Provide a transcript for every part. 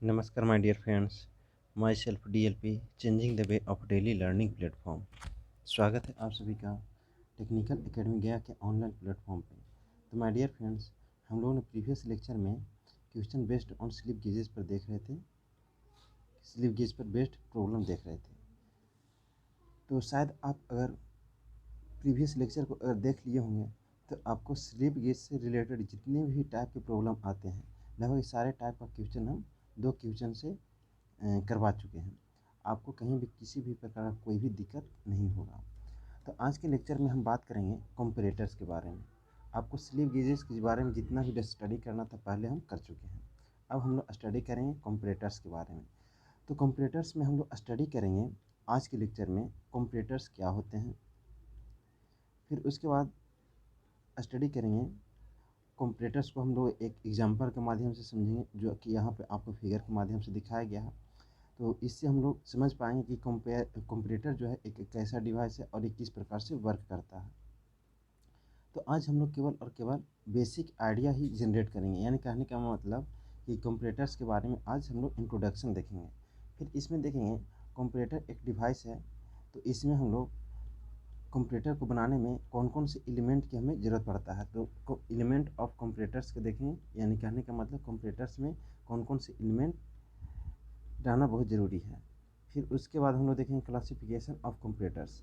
नमस्कार my dear friends, myself DLP changing the way of daily learning platform. स्वागत है आप सभी का टेक्निकल एकेडमी गया के ऑनलाइन प्लेटफॉर्म पे। तो माय डियर फ्रेंड्स, हम लोगों ने प्रीवियस लेक्चर में question based on slip gauges पर देख रहे थे, स्लिप गेज पर बेस्ड प्रॉब्लम देख रहे थे। तो शायद आप अगर प्रीवियस लेक्चर को अगर देख लिए होंगे तो आपको स्लिप गेज से रिलेटेड जितने भी टाइप के प्रॉब्लम आते हैं, लगभग सारे टाइप का क्वेश्चन हम 2 क्वेश्चन से करवा चुके हैं। आपको कहीं भी किसी भी प्रकार का कोई भी दिक्कत नहीं होगा। तो आज के लेक्चर में हम बात करेंगे कंपैरेटर्स के बारे में। आपको स्लिप गेजेस के बारे में जितना भी स्टडी करना था पहले हम कर चुके हैं। अब हम लोग स्टडी करेंगे कंपैरेटर्स के बारे में। तो कंपैरेटर्स में हम लोग स्टडी करेंगे आज के लेक्चर में कंपैरेटर्स क्या होते हैं, फिर उसके बाद स्टडी करेंगे कंपैरेटर्स को हम लोग एक एग्जाम्पल के माध्यम से समझेंगे, जो कि यहाँ पे आपको फिगर के माध्यम से दिखाया गया है। तो इससे हम लोग समझ पाएंगे कि कंपैरेटर जो है एक ऐसा डिवाइस है और ये किस प्रकार से वर्क करता है। तो आज हम लोग केवल और केवल बेसिक आइडिया ही जनरेट करेंगे, यानी कहने का मतलब कि कंपैरेटर्स के बारे में आज हम लोग इंट्रोडक्शन देखेंगे। फिर इसमें देखेंगे कंपैरेटर एक डिवाइस है, तो इसमें हम लोग कंपैरेटर को बनाने में कौन कौन से एलिमेंट की हमें ज़रूरत पड़ता है। तो एलिमेंट ऑफ कंपैरेटर्स के देखेंगे, यानी कहने का मतलब कंपैरेटर्स में कौन कौन से एलिमेंट रहना बहुत ज़रूरी है। फिर उसके बाद हम लोग देखेंगे क्लासिफिकेशन ऑफ कंपैरेटर्स।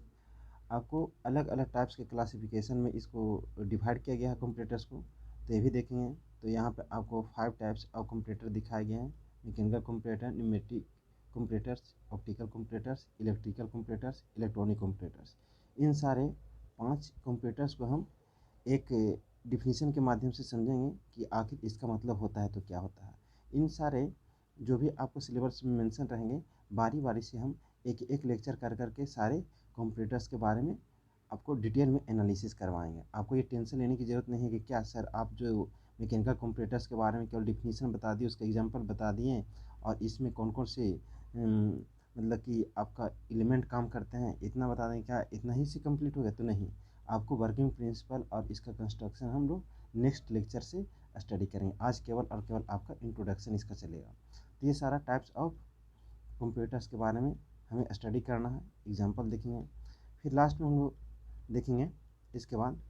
आपको अलग अलग टाइप्स के क्लासिफिकेशन में इसको डिवाइड किया गया है कंपैरेटर्स को, तो ये भी देखेंगे। तो यहाँ पे आपको 5 टाइप्स ऑफ कंपैरेटर दिखाए गए हैं: mechanical comparator, pneumatic comparators, optical comparators, electrical comparators, electronic comparators. इन सारे 5 कंपैरेटर्स को हम एक डिफिनीशन के माध्यम से समझेंगे कि आखिर इसका मतलब होता है तो क्या होता है। इन सारे जो भी आपको सिलेबस में मेंशन रहेंगे, बारी बारी से हम एक एक लेक्चर कर करके सारे कंपैरेटर्स के बारे में आपको डिटेल में एनालिसिस करवाएंगे। आपको ये टेंशन लेने की ज़रूरत नहीं है कि क्या सर आप जो मैकेनिकल कंपैरेटर्स के बारे में केवल डिफिनीशन बता दिए, उसका एग्जांपल बता दिए और इसमें कौन कौन से मतलब कि आपका एलिमेंट काम करते हैं इतना बता दें, क्या इतना ही से कंप्लीट हो गया? तो नहीं, आपको वर्किंग प्रिंसिपल और इसका कंस्ट्रक्शन हम लोग नेक्स्ट लेक्चर से स्टडी करेंगे। आज केवल और केवल आपका इंट्रोडक्शन इसका चलेगा। तो ये सारा टाइप्स ऑफ कंप्यूटर्स के बारे में हमें स्टडी करना है, एग्जांपल देखेंगे। फिर लास्ट में हम लोग देखेंगे इसके बाद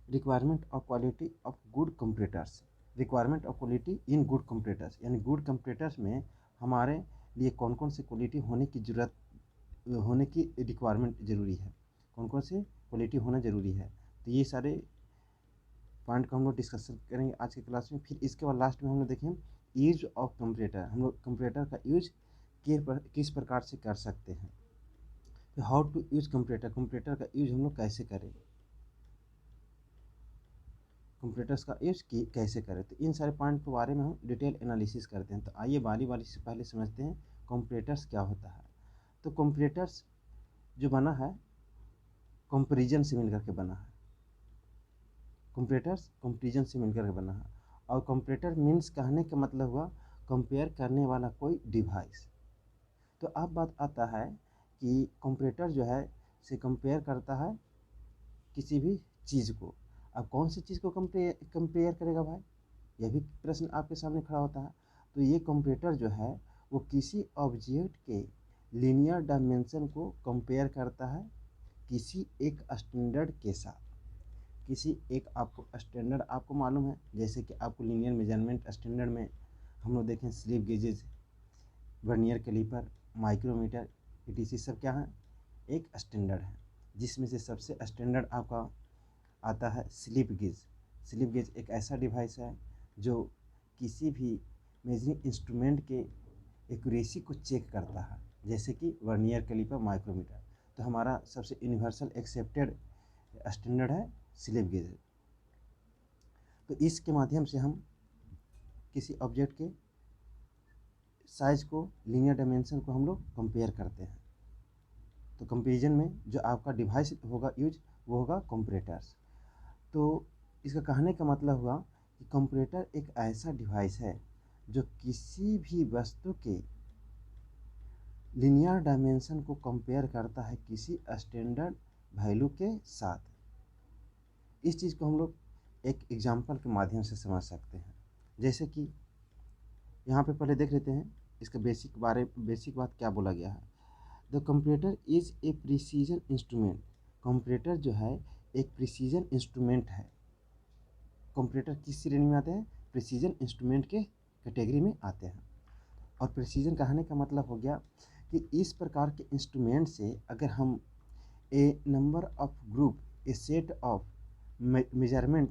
requirement of quality of good computers. Requirement of quality in good computers, यानी गुड कंप्यूटर्स में हमारे लिए कौन कौन सी क्वालिटी होने की ज़रूरत, होने की रिक्वायरमेंट ज़रूरी है, कौन कौन सी क्वालिटी होना ज़रूरी है। तो ये सारे पॉइंट को हम लोग डिस्कस करेंगे आज के क्लास में। फिर इसके बाद लास्ट में हम लोग देखें यूज ऑफ कंप्यूटर, हम लोग कंप्यूटर का यूज किस प्रकार से कर सकते हैं। तो how to use computer, computer का यूज हम लोग कैसे करें, कंप्यूटर्स का यूज कैसे करें। तो इन सारे पॉइंट के बारे में हम डिटेल एनालिसिस करते हैं। तो आइए बारी बारी से पहले समझते हैं कंप्यूटर्स क्या होता है। तो कंप्यूटर्स जो बना है कंपेरिजन से मिलकर के बना है, कंप्यूटर्स कंपेरिजन से मिलकर के बना है। और कंप्यूटर मीन्स कहने का मतलब हुआ कंपेयर करने वाला कोई डिवाइस। तो अब बात आता है कि कंप्यूटर जो है से कंपेयर करता है किसी भी चीज़ को। अब कौन सी चीज़ को कंपेयर करेगा भाई, यह भी प्रश्न आपके सामने खड़ा होता है। तो ये कंप्यूटर जो है वो किसी ऑब्जेक्ट के लीनियर डायमेंशन को कंपेयर करता है किसी एक स्टैंडर्ड के साथ। किसी एक आपको स्टैंडर्ड आपको मालूम है, जैसे कि आपको लीनियर मेजरमेंट स्टैंडर्ड में हम लोग देखें slip gauges, vernier calliper, micrometer, ETC सब क्या है, एक स्टैंडर्ड है। जिसमें से सबसे स्टैंडर्ड आपका आता है स्लिप गेज। स्लिप गेज एक ऐसा डिवाइस है जो किसी भी मेजरिंग इंस्ट्रूमेंट के एक्यूरेसी को चेक करता है, जैसे कि वर्नियर कैलीपर, माइक्रोमीटर। तो हमारा सबसे यूनिवर्सल एक्सेप्टेड स्टैंडर्ड है स्लिप गेज। तो इसके माध्यम से हम किसी ऑब्जेक्ट के साइज को, लीनियर डायमेंशन को हम लोग कंपेयर करते हैं। तो कंपेरिजन में जो आपका डिवाइस होगा यूज, वो होगा कंपैरेटर्स। तो इसका कहने का मतलब हुआ कि कंपैरेटर एक ऐसा डिवाइस है जो किसी भी वस्तु के लीनियर डायमेंशन को कंपेयर करता है किसी स्टैंडर्ड वैल्यू के साथ। इस चीज़ को हम लोग एक एग्जांपल के माध्यम से समझ सकते हैं। जैसे कि यहाँ पे पहले देख लेते हैं इसका बेसिक बात क्या बोला गया है। The computer is a precision instrument. Computer जो है एक प्रिसीजन इंस्ट्रूमेंट है। कंप्यूटर किस श्रेणी में आते हैं? प्रिसीजन इंस्ट्रूमेंट के कैटेगरी में आते हैं। और प्रिसीजन कहने का मतलब हो गया कि इस प्रकार के इंस्ट्रूमेंट से अगर हम a number of group, a set of measurement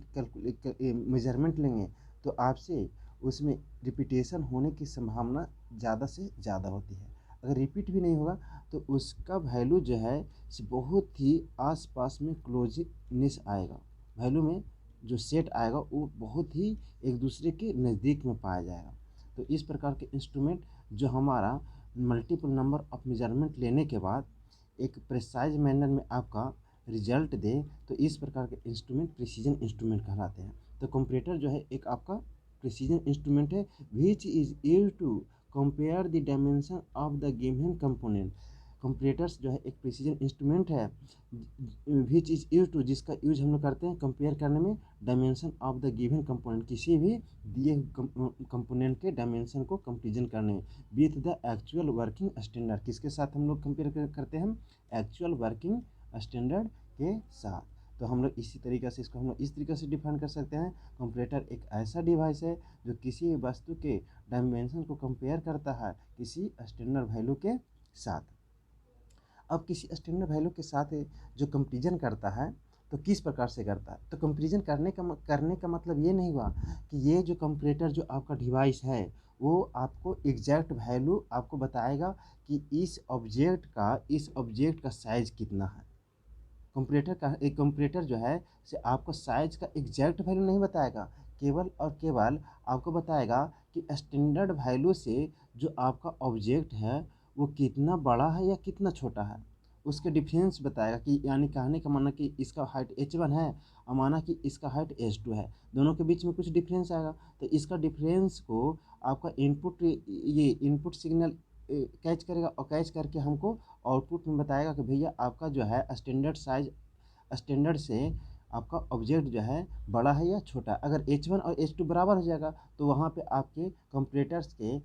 लेंगे तो आपसे उसमें रिपीटेशन होने की संभावना ज़्यादा से ज़्यादा होती है। अगर रिपीट भी नहीं होगा तो उसका वैल्यू जो है बहुत ही आसपास में क्लोजनेस आएगा। वैल्यू में जो सेट आएगा वो बहुत ही एक दूसरे के नज़दीक में पाया जाएगा। तो इस प्रकार के इंस्ट्रूमेंट जो हमारा मल्टीपल नंबर ऑफ मेजरमेंट लेने के बाद एक प्रिसाइज मैनर में आपका रिजल्ट दे, तो इस प्रकार के इंस्ट्रूमेंट प्रिसीजन इंस्ट्रूमेंट कहलाते हैं। तो कंप्यूटर जो है एक आपका प्रिसीजन इंस्ट्रूमेंट है which is use to compare the dimension of the given component. Comparators जो है एक प्रिसीजन इंस्ट्रूमेंट है विच इज़ यूज टू, जिसका यूज हम लोग करते हैं कंपेयर करने में dimension of the given component, किसी भी दिए कंपोनेंट के डायमेंशन को कंपेरिजन करने में with the actual working standard. किसके साथ हम लोग कंपेयर करते हैं? एक्चुअल वर्किंग स्टैंडर्ड के साथ। तो हम लोग इसी तरीक़े से इसको हम लोग इस तरीके से डिफाइन कर सकते हैं। कंपेरेटर एक ऐसा डिवाइस है जो किसी वस्तु के डायमेंशन को कंपेयर करता है किसी स्टैंडर्ड वैल्यू के साथ। अब किसी स्टैंडर्ड वैल्यू के साथ जो कंपेरिजन करता है तो किस प्रकार से करता है? तो कंपेरिजन करने का मतलब ये नहीं हुआ कि ये जो कंपेरेटर जो आपका डिवाइस है वो आपको एग्जैक्ट वैल्यू आपको बताएगा कि इस ऑब्जेक्ट का साइज कितना है। एक कंपेरेटर जो है से आपको साइज का एग्जैक्ट वैल्यू नहीं बताएगा, केवल और केवल आपको बताएगा कि स्टैंडर्ड वैल्यू से जो आपका ऑब्जेक्ट है वो कितना बड़ा है या कितना छोटा है, उसके डिफरेंस बताएगा। कि यानी कहने का माना कि इसका हाइट h1 है और माना कि इसका हाइट h2 है, दोनों के बीच में कुछ डिफरेंस आएगा। तो इसका डिफरेंस को आपका इनपुट सिग्नल कैच करेगा और कैच करके हमको आउटपुट में बताएगा कि भैया आपका जो है स्टैंडर्ड से आपका ऑब्जेक्ट जो है बड़ा है या छोटा है। अगर h1 और h2 बराबर हो जाएगा तो वहाँ पे आपके कंपेरेटर्स के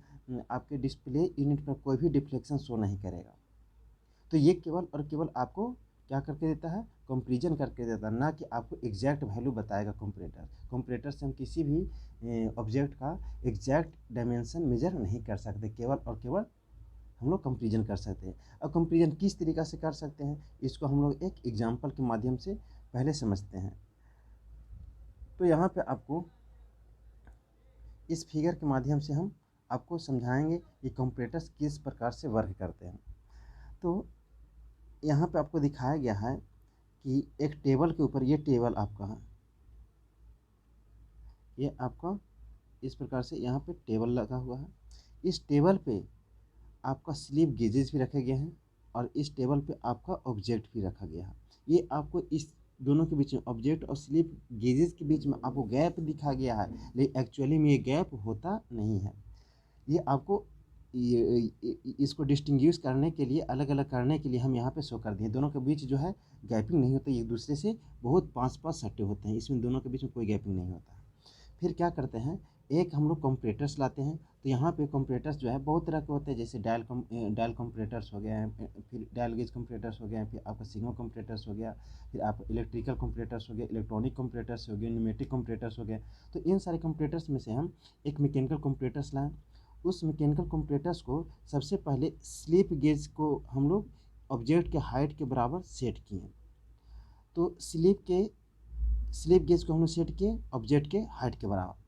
आपके डिस्प्ले यूनिट पर कोई भी डिफ्लेक्शन शो नहीं करेगा। तो ये केवल और केवल आपको क्या करके देता है? कंपेरिजन करके देता है, ना कि आपको एग्जैक्ट वैल्यू बताएगा। कंपेरेटर से हम किसी भी ऑब्जेक्ट का एग्जैक्ट डायमेंशन मेजर नहीं कर सकते, केवल और केवल हम लोग कंपेरिजन कर सकते हैं। अब कंपेरिजन किस तरीक़ा से कर सकते हैं इसको हम लोग एक एग्जांपल के माध्यम से पहले समझते हैं। तो यहाँ पे आपको इस फिगर के माध्यम से हम आपको समझाएंगे कि कंपेरेटर्स किस प्रकार से वर्क करते हैं। तो यहाँ पे आपको दिखाया गया है कि एक टेबल के ऊपर, ये टेबल आपका है, ये आपका इस प्रकार से यहाँ पे टेबल लगा हुआ है। इस टेबल पे आपका स्लिप गेजेस भी रखे गए हैं और इस टेबल पे आपका ऑब्जेक्ट भी रखा गया है। ये आपको इस दोनों के बीच में, ऑब्जेक्ट और स्लिप गेजेस के बीच में आपको गैप दिखा गया है, लेकिन एक्चुअली में ये गैप होता नहीं है। ये आपको इसको डिस्टिंग्विश करने के लिए, अलग अलग करने के लिए हम यहाँ पे शो कर दिए। दोनों के बीच जो है गैपिंग नहीं होता, एक दूसरे से बहुत पास सटे होते हैं, इसमें दोनों के बीच में कोई गैपिंग नहीं होता है। फिर क्या करते हैं, एक हम लोग कंपेरेटर्स लाते हैं। तो यहाँ पे कंपेरेटर्स जो है बहुत तरह के होते हैं, जैसे डायल कंपेरेटर्स हो गया है, फिर डायल गेज कंपेरेटर्स हो गया, फिर आपका सिग्नल कंपेरेटर्स हो गया, फिर आप इलेक्ट्रिकल कंपेरेटर्स हो गया, इलेक्ट्रॉनिक कंपेरेटर्स हो गए, न्यूमेटिक कंपेरेटर्स हो गए। तो इन सारे कंपेरेटर्स में से हम एक मैकेनिकल कंपेरेटर्स लाएँ। उस मैकेनिकल कंपेरेटर्स को सबसे पहले स्लिप गेज को हम लोग ऑब्जेक्ट के हाइट के बराबर सेट किए। तो स्लिप गेज को हम लोग सेट किए ऑब्जेक्ट के हाइट के बराबर।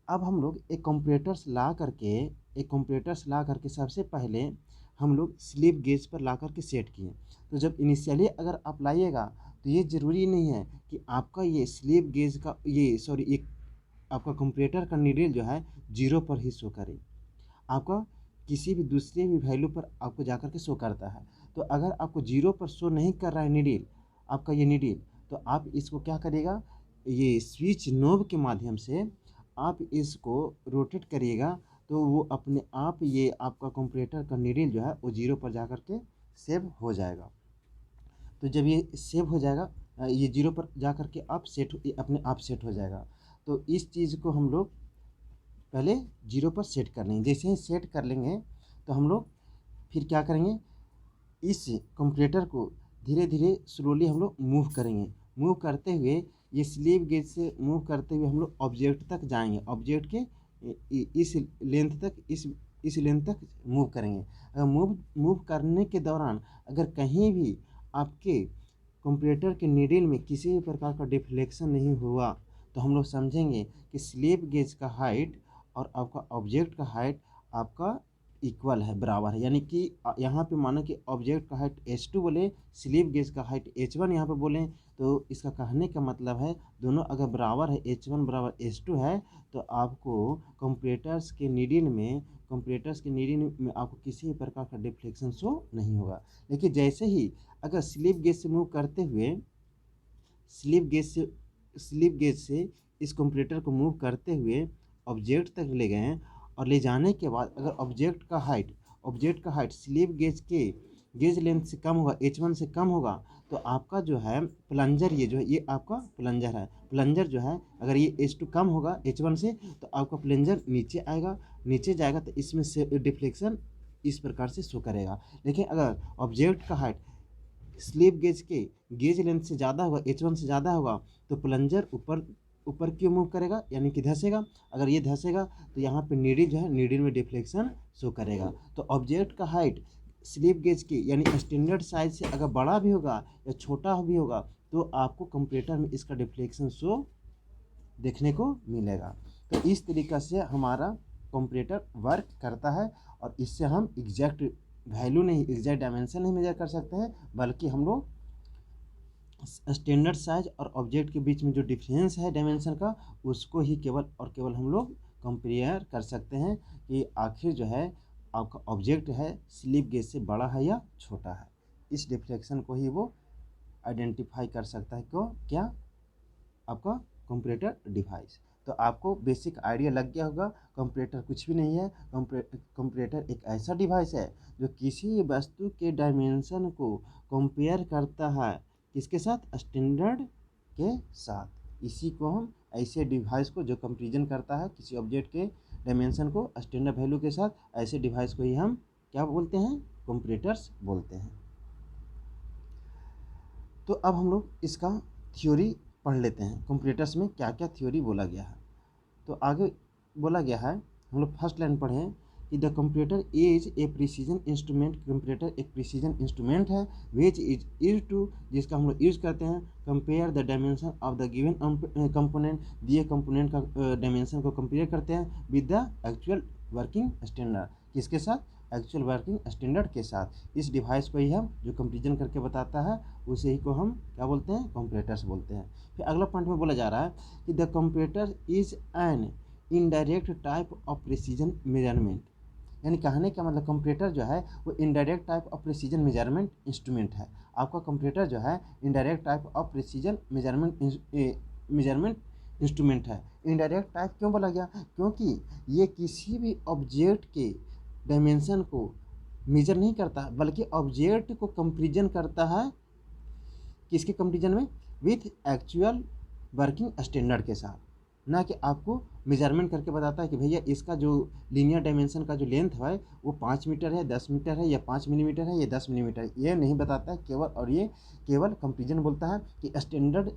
अब हम लोग एक कंपेरेटर्स ला करके सबसे पहले हम लोग स्लिप गेज पर ला करके सेट किए। तो जब इनिशियली अगर आप लाइएगा तो ये ज़रूरी नहीं है कि आपका ये स्लिप गेज का एक आपका कंपेरेटर का नीडल जो है 0 पर ही शो करे, आपका किसी भी दूसरे भी वैल्यू पर आपको जाकर के शो करता है। तो अगर आपको 0 पर शो नहीं कर रहा है नीडल, आपका ये नीडल, तो आप इसको क्या करिएगा, ये स्विच नोब के माध्यम से आप इसको रोटेट करिएगा तो वो अपने आप ये आपका कंपेरेटर का नीडल जो है वो 0 पर जाकर के सेव हो जाएगा। तो जब ये सेव हो जाएगा, ये 0 पर जा कर के अपने आप सेट हो जाएगा। तो इस चीज़ को हम लोग पहले 0 पर सेट कर लेंगे। जैसे ही सेट कर लेंगे तो हम लोग फिर क्या करेंगे, इस कंपैरेटर को धीरे धीरे स्लोली हम लोग मूव करेंगे। मूव करते हुए ये स्लिप गेज से मूव करते हुए हम लोग ऑब्जेक्ट तक जाएंगे। ऑब्जेक्ट के इस लेंथ तक इस लेंथ तक मूव करेंगे। अगर मूव करने के दौरान अगर कहीं भी आपके कंपैरेटर के नीडल में किसी भी प्रकार का डिफ्लेक्शन नहीं हुआ तो हम लोग समझेंगे कि स्लिप गेज का हाइट और आपका ऑब्जेक्ट का हाइट आपका इक्वल है, बराबर है। यानी कि यहाँ पे मानो कि ऑब्जेक्ट का हाइट h2 बोले, स्लिप गेज का हाइट h1 यहाँ पे बोलें, तो इसका कहने का मतलब है दोनों अगर बराबर है, h1 बराबर h2 है, तो आपको कंपैरेटर्स के नीडल में आपको किसी भी प्रकार का डिफ्लेक्शन शो नहीं होगा। लेकिन जैसे ही अगर स्लिप गेज से मूव करते हुए स्लिप गेज से इस कंपैरेटर को मूव करते हुए ऑब्जेक्ट तक ले गए और ले जाने के बाद अगर ऑब्जेक्ट का हाइट स्लिप गेज के गेज लेंथ से कम होगा, h1 से कम होगा, तो आपका जो है प्लंजर, ये आपका प्लंजर है। प्लंजर जो है अगर ये h2 कम होगा h1 से तो आपका प्लंजर नीचे जाएगा तो इसमें से डिफ्लेक्शन इस प्रकार से शो करेगा। लेकिन अगर ऑब्जेक्ट का हाइट स्लिप गेज के गेज लेंथ से ज़्यादा होगा, h1 से ज़्यादा होगा, तो प्लंजर ऊपर क्यों मूव करेगा, यानी कि धंसेगा। अगर ये धंसेगा तो यहाँ पे नीडल जो है, नीडल में डिफ्लेक्शन शो करेगा। तो ऑब्जेक्ट का हाइट स्लिप गेज की यानी स्टैंडर्ड साइज से अगर बड़ा भी होगा या छोटा भी होगा तो आपको कंपैरेटर में इसका डिफ्लेक्शन शो देखने को मिलेगा। तो इस तरीक़ा से हमारा कंपैरेटर वर्क करता है और इससे हम एग्जैक्ट वैल्यू नहीं, एग्जैक्ट डायमेंशन नहीं मेजर कर सकते हैं, बल्कि हम लोग स्टैंडर्ड साइज और ऑब्जेक्ट के बीच में जो डिफरेंस है डायमेंशन का, उसको ही केवल और केवल हम लोग कंपेयर कर सकते हैं कि आखिर जो है आपका ऑब्जेक्ट है स्लिप गेज से बड़ा है या छोटा है। इस डिफ्लेक्शन को ही वो आइडेंटिफाई कर सकता है। क्या आपका कंपैरेटर डिवाइस। तो आपको बेसिक आइडिया लग गया होगा, कंपैरेटर कुछ भी नहीं है। कंपैरेटर एक ऐसा डिवाइस है जो किसी वस्तु के डायमेंशन को कंपेयर करता है, किसके साथ, स्टैंडर्ड के साथ। इसी को हम ऐसे डिवाइस को जो कंपैरिजन करता है किसी ऑब्जेक्ट के डायमेंशन को स्टैंडर्ड वैल्यू के साथ, ऐसे डिवाइस को ही हम क्या बोलते हैं, कंपैरेटर्स बोलते हैं। तो अब हम लोग इसका थ्योरी पढ़ लेते हैं, कंपैरेटर्स में क्या क्या थ्योरी बोला गया है। तो आगे बोला गया है, हम लोग फर्स्ट लाइन पढ़ें कि the comparator is A precision instrument. Comparator एक प्रिसीजन इंस्ट्रूमेंट है विच इज यूज टू, जिसका हम लोग यूज़ करते हैं compare the dimension of the given component, दिए कंपोनेंट का डायमेंशन को कंपेयर करते हैं with the actual working standard, किसके साथ, एक्चुअल वर्किंग स्टैंडर्ड के साथ। इस डिवाइस को ही हम जो कंपैरिजन करके बताता है उसे ही को हम क्या बोलते हैं, कंपैरेटर्स बोलते हैं। फिर अगला पॉइंट में बोला जा रहा है कि the comparator is an indirect type of precision measurement. यानी कहने का मतलब कंपैरेटर जो है वो indirect type of precision measurement instrument है। आपका कंपैरेटर जो है indirect type of precision measurement instrument है। इनडायरेक्ट टाइप क्यों बोला गया, क्योंकि ये किसी भी ऑब्जेक्ट के डायमेंशन को मेजर नहीं करता, बल्कि ऑब्जेक्ट को कंपैरिजन करता है, किसके कंपैरिजन में, विथ एक्चुअल वर्किंग स्टैंडर्ड के साथ। ना कि आपको मेजरमेंट करके बताता है कि भैया इसका जो लीनियर डायमेंशन का जो लेंथ है वो 5 मीटर है, 10 मीटर है, या 5 मिलीमीटर है, या 10 मिलीमीटर, ये नहीं बताता है केवल। और ये केवल कंपैरिजन बोलता है कि स्टैंडर्ड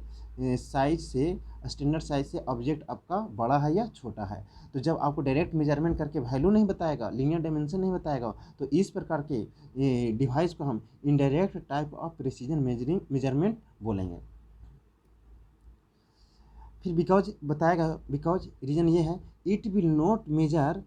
साइज से ऑब्जेक्ट आपका बड़ा है या छोटा है। तो जब आपको डायरेक्ट मेजरमेंट करके वैल्यू नहीं बताएगा, लीनियर डायमेंशन नहीं बताएगा, तो इस प्रकार के डिवाइस को हम indirect type of precision measurement बोलेंगे। फिर बिकॉज बताएगा, बिकॉज रीज़न ये है, it will not measure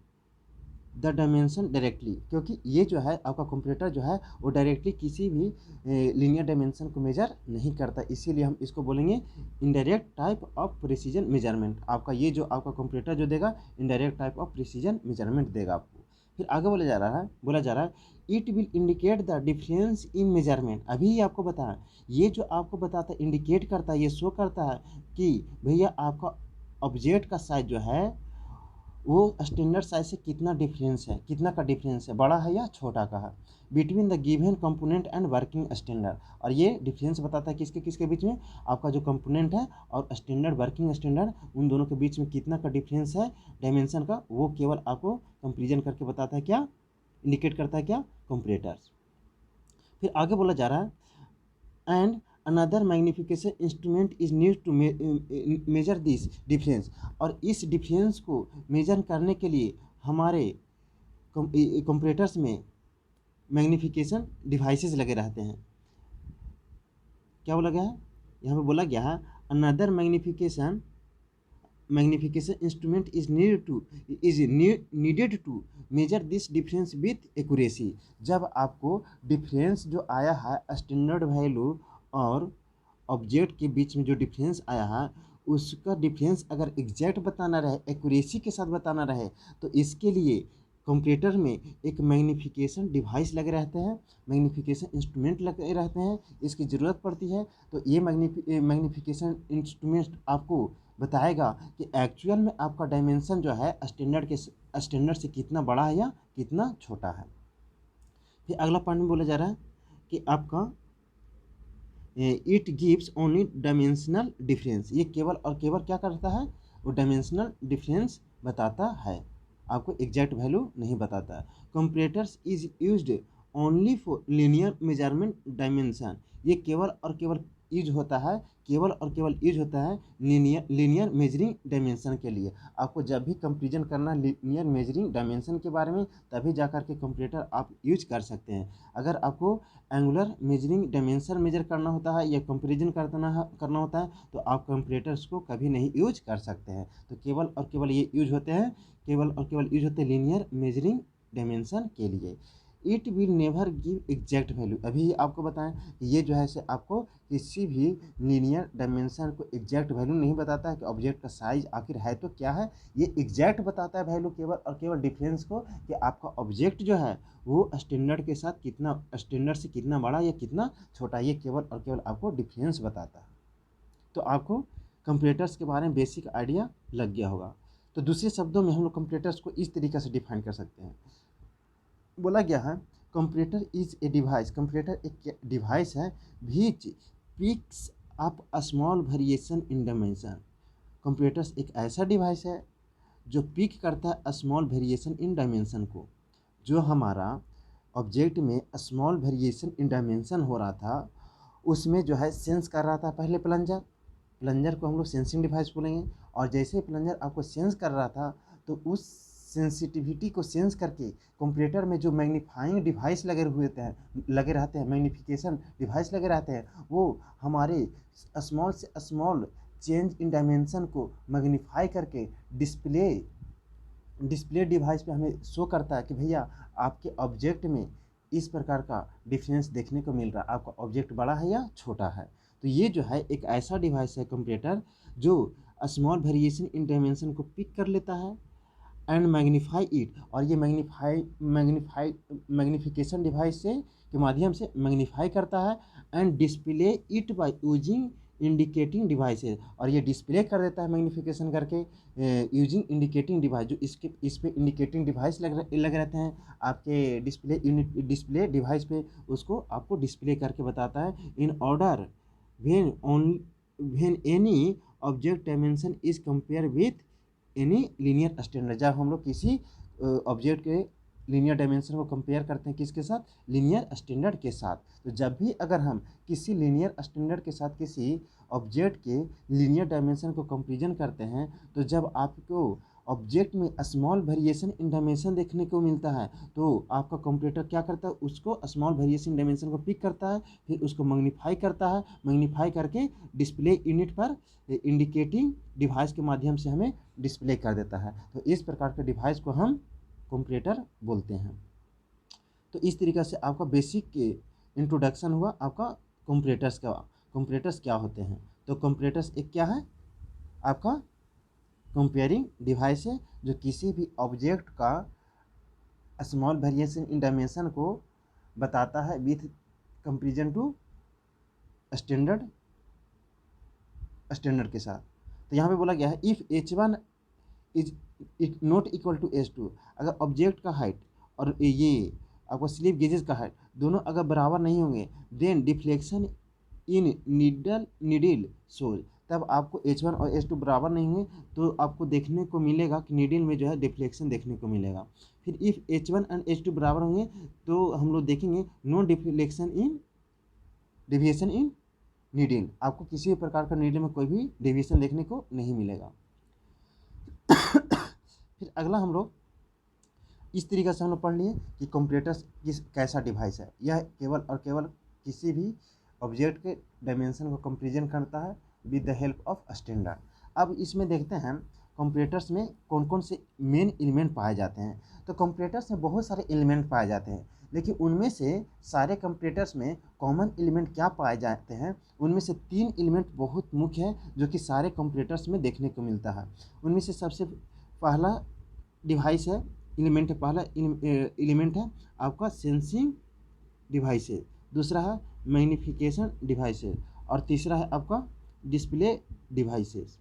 the dimension directly, क्योंकि ये जो है आपका कंपैरेटर जो है वो डायरेक्टली किसी भी लीनियर डायमेंशन को मेजर नहीं करता, इसीलिए हम इसको बोलेंगे indirect type of precision measurement. आपका ये जो आपका कंपैरेटर जो देगा indirect type of precision measurement देगा आपको। फिर आगे बोला जा रहा है it will indicate the difference in measurement. अभी आपको बताया, ये जो आपको बताता है, इंडिकेट करता है, ये शो करता है कि भैया आपका ऑब्जेक्ट का साइज जो है वो स्टैंडर्ड साइज से कितना डिफरेंस है, कितना का डिफरेंस है, बड़ा है या छोटा का है, between the given component and working standard. और ये डिफरेंस बताता है किसके किसके बीच में, आपका जो कंपोनेंट है और स्टैंडर्ड वर्किंग स्टैंडर्ड, उन दोनों के बीच में कितना का डिफरेंस है डायमेंशन का, वो केवल आपको कंपेरिजन करके बताता है, क्या इंडिकेट करता है, क्या कंपैरेटर्स। फिर आगे बोला जा रहा है and another magnification instrument is need to measure this difference. और इस डिफरेंस को मेजर करने के लिए हमारे कंपैरेटर्स में मैग्निफिकेशन डिवाइसेस लगे रहते हैं। क्या बोला गया है, यहाँ पे बोला गया है another magnification instrument is needed to measure this difference with accuracy. जब आपको डिफरेंस जो आया है स्टैंडर्ड वैल्यू और ऑब्जेक्ट के बीच में जो डिफरेंस आया है, उसका डिफरेंस अगर एग्जैक्ट बताना रहे, एक्यूरेसी के साथ बताना रहे, तो इसके लिए कंप्यूटर में एक मैग्नीफिकेशन डिवाइस लगे रहते हैं, मैग्नीफिकेशन इंस्ट्रूमेंट लगे रहते हैं, इसकी ज़रूरत पड़ती है। तो ये मैग्नीफिकेशन इंस्ट्रूमेंट आपको बताएगा कि एक्चुअल में आपका डायमेंशन जो है स्टैंडर्ड से कितना बड़ा है या कितना छोटा है। फिर अगला पॉइंट में बोला जा रहा है कि आपका it gives only dimensional difference. ये केवल और केवल क्या करता है, वो डायमेंशनल डिफरेंस बताता है, आपको एग्जैक्ट वैल्यू नहीं बताता है। Comparators is used only for linear measurement dimension. ये केवल और केवल यूज होता है, केवल और केवल यूज होता है लीनियर मेजरिंग डायमेंशन के लिए। आपको जब भी कंपेरिजन करना लीनियर मेजरिंग डायमेंशन के बारे में, तभी जा कर के कंपैरेटर आप यूज कर सकते हैं। अगर आपको एंगुलर मेजरिंग डायमेंशन मेजर करना होता है या कंपेरिजन करना होता है, तो आप कंपैरेटर्स को कभी नहीं यूज कर सकते हैं। तो केवल और केवल ये यूज होते हैं, केवल और केवल यूज होते हैं लीनियर मेजरिंग डायमेंशन के लिए। It will never give exact value. अभी आपको बताएं कि ये जो है से आपको किसी भी लीनियर डायमेंशन को एग्जैक्ट वैल्यू नहीं बताता है कि ऑब्जेक्ट का साइज आखिर है तो क्या है। ये एग्जैक्ट बताता है वैल्यू केवल और केवल डिफरेंस को, कि आपका ऑब्जेक्ट जो है वो स्टैंडर्ड के साथ कितना, स्टैंडर्ड से कितना बड़ा या कितना छोटा, ये केवल और केवल आपको डिफरेंस बताता है। तो आपको कंपैरेटर्स के बारे में बेसिक आइडिया लग गया होगा। तो दूसरे शब्दों में हम लोग कंपैरेटर्स को इस तरीके से डिफाइन कर सकते हैं। बोला गया है comparator is a device, comparator एक डिवाइस है which picks up a small variation in dimension. Comparators एक ऐसा डिवाइस है जो पिक करता है स्मॉल वेरिएशन इन डायमेंशन को। जो हमारा ऑब्जेक्ट में स्मॉल वेरिएशन इन डायमेंशन हो रहा था, उसमें जो है सेंस कर रहा था पहले प्लंजर, प्लंजर को हम लोग सेंसिंग डिवाइस बोलेंगे। और जैसे प्लंजर आपको सेंस कर रहा था, तो उस सेंसिटिविटी को सेंस करके कंपैरेटर में जो मैग्नीफाइंग डिवाइस लगे रहते हैं, मैग्नीफिकेशन डिवाइस लगे रहते हैं, वो हमारे स्मॉल से स्मॉल चेंज इन डायमेंशन को मैग्नीफाई करके डिस्प्ले डिवाइस पे हमें शो करता है कि भैया आपके ऑब्जेक्ट में इस प्रकार का डिफरेंस देखने को मिल रहा है, आपका ऑब्जेक्ट बड़ा है या छोटा है। तो ये जो है एक ऐसा डिवाइस है कंपैरेटर, जो स्मॉल वेरिएशन इन डायमेंशन को पिक कर लेता है एंड मैग्नीफाई इट। और ये मैग्नीफिकेशन डिवाइस से के माध्यम से मैग्नीफाई करता है and display it by using indicating devices. और ये डिस्प्ले कर देता है मैग्नीफिकेशन करके यूजिंग इंडिकेटिंग डिवाइस, जो इस पे इंडिकेटिंग डिवाइस लग रहते हैं आपके डिस्प्ले डिवाइस पे, उसको आपको डिस्प्ले करके बताता है in order when any object dimension is compare with any linear standard. जब हम लोग किसी ऑब्जेक्ट के लीनियर डायमेंशन को कंपेयर करते हैं किसके साथ, लीनियर स्टैंडर्ड के साथ। तो जब भी अगर हम किसी लीनियर स्टैंडर्ड के साथ किसी ऑब्जेक्ट के लीनियर डायमेंशन को कंपेरिजन करते हैं, तो जब आपको ऑब्जेक्ट में स्मॉल वेरिएशन इन डायमेंशन देखने को मिलता है, तो आपका कंप्यूटर क्या करता है, उसको स्मॉल वेरिएशन डायमेंशन को पिक करता है, फिर उसको मैग्नीफाई करता है, मैग्नीफाई करके डिस्प्ले यूनिट पर इंडिकेटिंग डिवाइस के माध्यम से हमें डिस्प्ले कर देता है। तो इस प्रकार के डिवाइस को हम कंपैरेटर बोलते हैं। तो इस तरीक़े से आपका बेसिक इंट्रोडक्शन हुआ आपका कंपैरेटर्स का। कंपैरेटर्स क्या होते हैं, तो कंपैरेटर्स एक क्या है, आपका कंपेयरिंग डिवाइस है जो किसी भी ऑब्जेक्ट का स्मॉल वेरिएशन इन डायमेंशन को बताता है विथ कंपेरिजन टू स्टैंडर्ड के साथ। तो यहाँ पे बोला गया है if H1 is not equal to H2, अगर ऑब्जेक्ट का हाइट और ये आपको स्लिप गेजेस का हाइट दोनों अगर बराबर नहीं होंगे, then deflection in needle shows, तब आपको H1 और H2 बराबर नहीं हुए तो आपको देखने को मिलेगा कि नीडल में जो है डिफ्लेक्शन देखने को मिलेगा। फिर इफ़ H1 एंड H2 बराबर होंगे तो हम लोग देखेंगे no deflection in deviation in needle, आपको किसी भी प्रकार का नीडल में कोई भी डेविएशन देखने को नहीं मिलेगा। फिर अगला हम लोग इस तरीके से हम लोग पढ़ लिए कि कंपैरेटर्स किस कैसा डिवाइस है। यह केवल और केवल किसी भी ऑब्जेक्ट के डायमेंशन को कंपेरिजन करता है with the help of standard. अब इसमें देखते हैं कंपैरेटर्स में कौन कौन से मेन एलिमेंट पाए जाते हैं। तो कंपैरेटर्स में बहुत सारे एलिमेंट पाए जाते हैं, लेकिन उनमें से सारे कंपैरेटर्स में कॉमन एलिमेंट क्या पाए जाते हैं, उनमें से 3 एलिमेंट बहुत मुख्य है जो कि सारे कंपैरेटर्स में देखने को मिलता है। उनमें से सबसे पहला डिवाइस है एलिमेंट है, पहला एलिमेंट है आपका सेंसिंग डिवाइसेस, दूसरा है मैग्नीफिकेशन डिवाइसेस और तीसरा है आपका डिस्प्ले डिवाइसेस,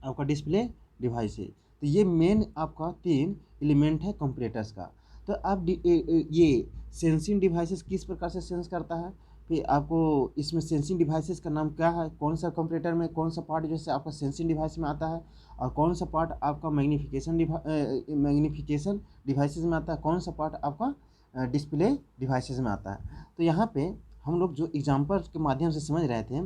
आपका डिस्प्ले डिवाइसेस। तो ये मेन आपका 3 एलिमेंट है कंपैरेटर्स का। तो अब ये सेंसिंग डिवाइसेस किस प्रकार से सेंस करता है, फिर आपको इसमें सेंसिंग डिवाइसेस का नाम क्या है, कौन सा कंपैरेटर में कौन सा पार्ट जैसे आपका सेंसिंग डिवाइस में आता है और कौन सा पार्ट आपका मैग्नीफिकेशन डिवाइसेस में आता है, कौन सा पार्ट आपका डिस्प्ले डिवाइसेस में आता है। तो यहाँ पे हम लोग जो एग्जांपल के माध्यम से समझ रहे थे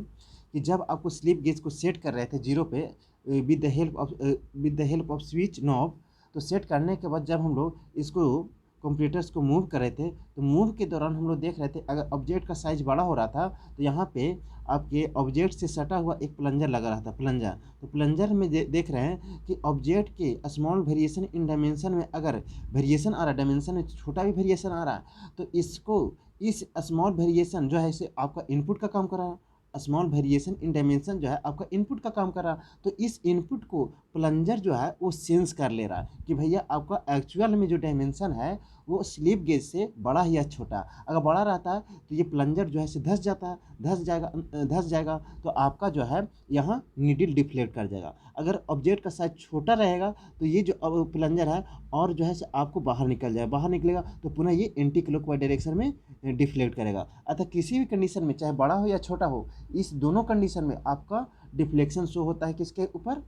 कि जब आपको स्लिप गेज को सेट कर रहे थे जीरो पे with the help off switch knob, तो सेट करने के बाद जब हम लोग इसको कंप्यूटर्स को मूव कर रहे थे तो मूव के दौरान हम लोग देख रहे थे अगर ऑब्जेक्ट का साइज बड़ा हो रहा था तो यहाँ पे आपके ऑब्जेक्ट से सटा हुआ एक प्लंजर लगा रहा था, प्लंजर। तो प्लंजर में देख रहे हैं कि ऑब्जेक्ट के स्मॉल वेरिएशन इन डायमेंशन में अगर वेरिएशन आ रहा है, डायमेंशन में छोटा भी वेरिएशन आ रहा है तो इसको इस स्मॉल वेरिएशन जो है इसे आपका इनपुट का काम कर रहा है, स्मॉल वेरिएशन इन डायमेंशन जो है आपका इनपुट का काम कर रहा है। तो इस इनपुट को प्लंजर जो है वो सेंस कर ले रहा है कि भैया आपका एक्चुअल में जो डायमेंशन है वो स्लिप गेज से बड़ा ही या छोटा, अगर बड़ा रहता है तो ये प्लंजर जो है से धंस जाता है, धंस जाएगा तो आपका जो है यहाँ नीडल डिफ्लेक्ट कर जाएगा। अगर ऑब्जेक्ट का साइज छोटा रहेगा तो ये जो प्लंजर है और जो है से आपको बाहर निकल जाएगा, बाहर निकलेगा तो पुनः ये एंटी क्लॉकवाइज डायरेक्शन में डिफ्लेक्ट करेगा। अतः किसी भी कंडीशन में चाहे बड़ा हो या छोटा हो, इस दोनों कंडीशन में आपका डिफ्लेक्शन शो होता है किसके ऊपर,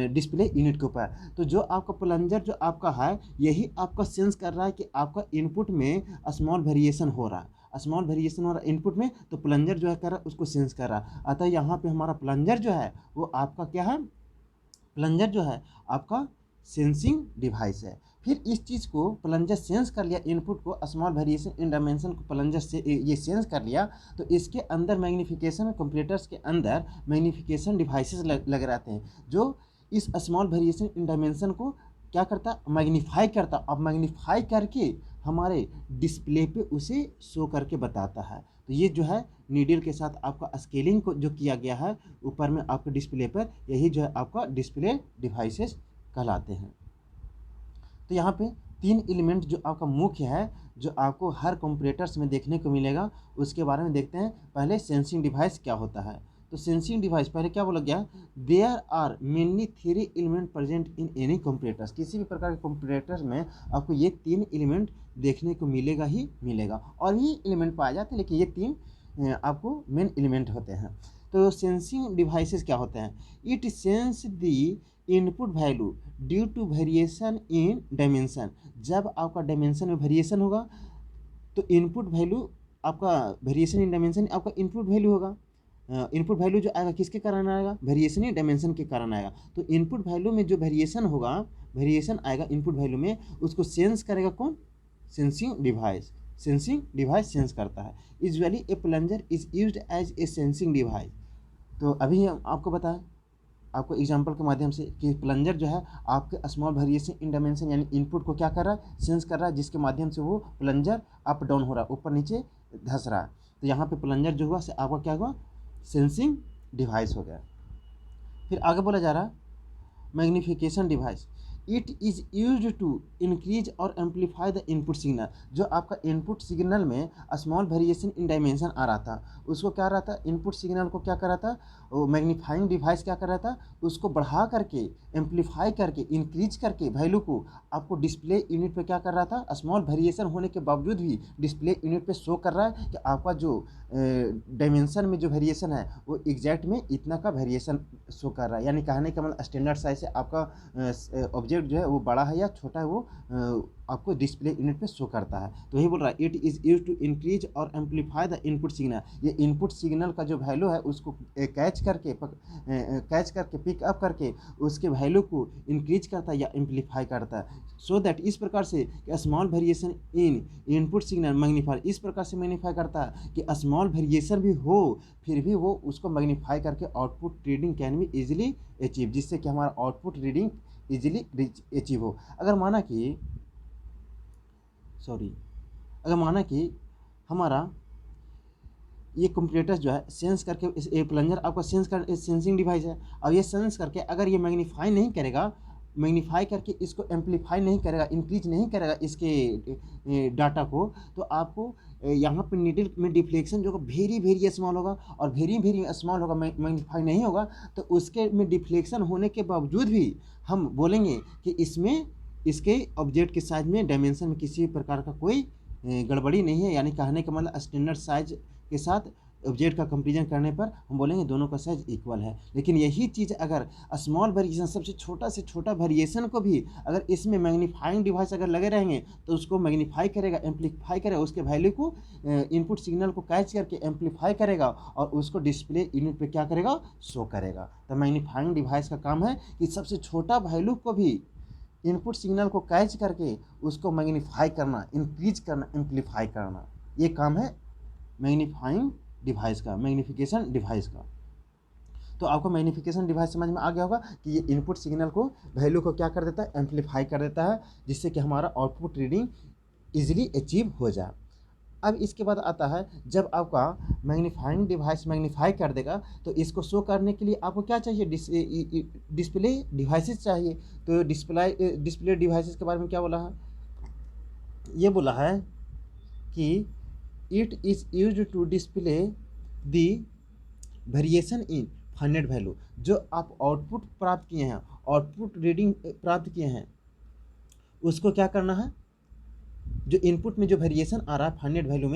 डिस्प्ले यूनिट के ऊपर। तो जो आपका प्लंजर जो आपका है यही आपका सेंस कर रहा है कि आपका इनपुट में स्मॉल वेरिएशन हो रहा है, स्मॉल वेरिएशन हो रहा है इनपुट में, तो प्लंजर जो है कर रहा है उसको सेंस कर रहा है। अतः यहाँ पे हमारा प्लंजर जो है वो आपका क्या है, प्लंजर जो है आपका सेंसिंग डिवाइस है। फिर इस चीज़ को प्लंजर सेंस कर लिया, इनपुट को स्मॉल वेरिएशन इन डायमेंशन को प्लंजर से ये सेंस कर लिया, तो इसके अंदर मैग्नीफिकेशन कंप्यूटर्स के अंदर मैग्नीफिकेशन डिवाइसेस लगे रहते हैं जो इस स्मॉल वेरिएशन इन डायमेंशन को क्या करता है, मैग्नीफाई करता। अब मैग्नीफाई करके हमारे डिस्प्ले पे उसे शो करके बताता है। तो ये जो है नीडल के साथ आपका स्केलिंग को जो किया गया है ऊपर में आपके डिस्प्ले पर, यही जो है आपका डिस्प्ले डिवाइसेस कहलाते हैं। तो यहाँ पे 3 एलिमेंट जो आपका मुख्य है जो आपको हर कंपैरेटर्स में देखने को मिलेगा, उसके बारे में देखते हैं। पहले सेंसिंग डिवाइस क्या होता है। तो सेंसिंग डिवाइस पहले क्या बोला गया, there are mainly 3 element present in any comparators, किसी भी प्रकार के कंपैरेटर्स में आपको ये 3 एलिमेंट देखने को मिलेगा ही मिलेगा, और भी एलिमेंट पाए जाते हैं लेकिन ये 3 आपको मेन एलिमेंट होते हैं। तो सेंसिंग डिवाइसेस क्या होते हैं, it sense the input value due to variation in dimension, जब आपका डायमेंशन में वेरिएशन होगा तो इनपुट वैल्यू आपका वेरिएशन इन डायमेंशन आपका इनपुट वैल्यू होगा। इनपुट वैल्यू जो आएगा किसके कारण आएगा, वेरिएशन इन डायमेंशन के कारण आएगा। तो इनपुट वैल्यू में जो वेरिएशन होगा, वेरिएशन आएगा इनपुट वैल्यू में, उसको सेंस करेगा कौन, sensing device. Sensing device sense करता है। Usually a plunger is used as a sensing device. तो अभी हम आपको बताएं आपको एग्जांपल के माध्यम से कि प्लंजर जो है आपके स्मॉल वेरिएशन इन डायमेंशन यानी इनपुट को क्या कर रहा है, सेंस कर रहा है, जिसके माध्यम से वो प्लंजर अप डाउन हो रहा है, ऊपर नीचे धंस रहा है। तो यहाँ पे प्लंजर जो हुआ से आपका क्या हुआ, सेंसिंग डिवाइस हो गया। फिर आगे बोला जा रहा है magnification device, it is used to increase और एम्पलीफाई द इनपुट सिग्नल। जो आपका इनपुट सिग्नल में स्मॉल वेरिएशन इन डायमेंशन आ रहा था, उसको क्या रहा था, इनपुट सिग्नल को क्या कर रहा था, वो मैग्नीफाइंग डिवाइस क्या कर रहा था, उसको बढ़ा करके एम्पलीफाई करके इंक्रीज करके वैल्यू को आपको डिस्प्ले यूनिट पे क्या कर रहा था, स्मॉल वेरिएशन होने के बावजूद भी डिस्प्ले यूनिट पे शो कर रहा है कि आपका जो डायमेंशन में जो वेरिएशन है वो एग्जैक्ट में इतना का वेरिएशन शो कर रहा है। यानी कहने का मतलब स्टैंडर्ड साइज से आपका ऑब्जेक्ट जो है वो बड़ा है या छोटा है वो आपको डिस्प्ले यूनिट पे शो करता है। तो यही बोल रहा है it is use to increase और एम्पलीफाई द इनपुट सिग्नल। ये इनपुट सिग्नल का जो वैल्यू है उसको कैच करके पिकअप करके उसके वैल्यू को इंक्रीज करता है या एम्पलीफाई करता है। सो दैट इस प्रकार से स्मॉल वेरिएशन इन इनपुट सिग्नल मैग्नीफाई, इस प्रकार से मैग्नीफाई करता है कि स्मॉल वेरिएशन भी हो फिर भी वो उसको मैग्नीफाई करके output reading can be easily achieve, जिससे कि हमारा आउटपुट रीडिंग इजीली अचीव हो। अगर माना कि हमारा ये कंप्यूटर जो है सेंस करके इस प्लंजर आपका सेंसिंग डिवाइस है, और ये सेंस करके अगर ये मैग्नीफाई नहीं करेगा, मैग्नीफाई करके इसको एम्पलीफाई नहीं करेगा, इंक्रीज नहीं करेगा इसके डाटा को, तो आपको यहाँ पे नीडल में डिफ्लेक्शन जो वेरी वेरी स्मॉल होगा और वेरी वेरी स्मॉल होगा, मैग्नीफाई नहीं होगा, तो उसके में डिफ्लेक्शन होने के बावजूद भी हम बोलेंगे कि इसमें इसके ऑब्जेक्ट के साइज में डायमेंशन में किसी प्रकार का कोई गड़बड़ी नहीं है। यानी कहने का मतलब स्टैंडर्ड साइज के साथ ऑब्जेक्ट का कंपेरिजन करने पर हम बोलेंगे दोनों का साइज इक्वल है। लेकिन यही चीज़ अगर स्मॉल वेरिएशन, सबसे छोटा से छोटा वेरिएशन को भी अगर इसमें मैग्नीफाइंग डिवाइस अगर लगे रहेंगे तो उसको मैग्नीफाई करेगा, एम्पलीफाई करेगा, उसके वैल्यू को इनपुट सिग्नल को कैच करके एम्पलीफाई करेगा और उसको डिस्प्ले यूनिट पे क्या करेगा, शो करेगा। तो मैग्नीफाइंग डिवाइस का काम है कि सबसे छोटा वैल्यू को भी इनपुट सिग्नल को कैच करके उसको मैग्नीफाई करना, इंक्रीज करना, एम्पलीफाई करना, ये काम है मैग्नीफाइंग डिवाइस का, मैग्नीफिकेशन डिवाइस का। तो आपको मैग्नीफिकेशन डिवाइस समझ में आ गया होगा कि ये इनपुट सिग्नल को वैल्यू को क्या कर देता है, एम्पलीफाई कर देता है, जिससे कि हमारा आउटपुट रीडिंग इजीली अचीव हो जाए। अब इसके बाद आता है जब आपका मैग्नीफाइंग डिवाइस मैग्नीफाई कर देगा तो इसको शो करने के लिए आपको क्या चाहिए, डिस्प्ले डिवाइसेस चाहिए। तो डिस्प्ले डिवाइसेस के बारे में क्या बोला है, ये बोला है कि it is used to display the variation in finite value. जो आप आउटपुट प्राप्त किए हैं, आउटपुट रीडिंग प्राप्त किए हैं, उसको क्या करना है, जो इनपुट में जो वेरिएशन आ रहा है फाइनाइट वैल्यू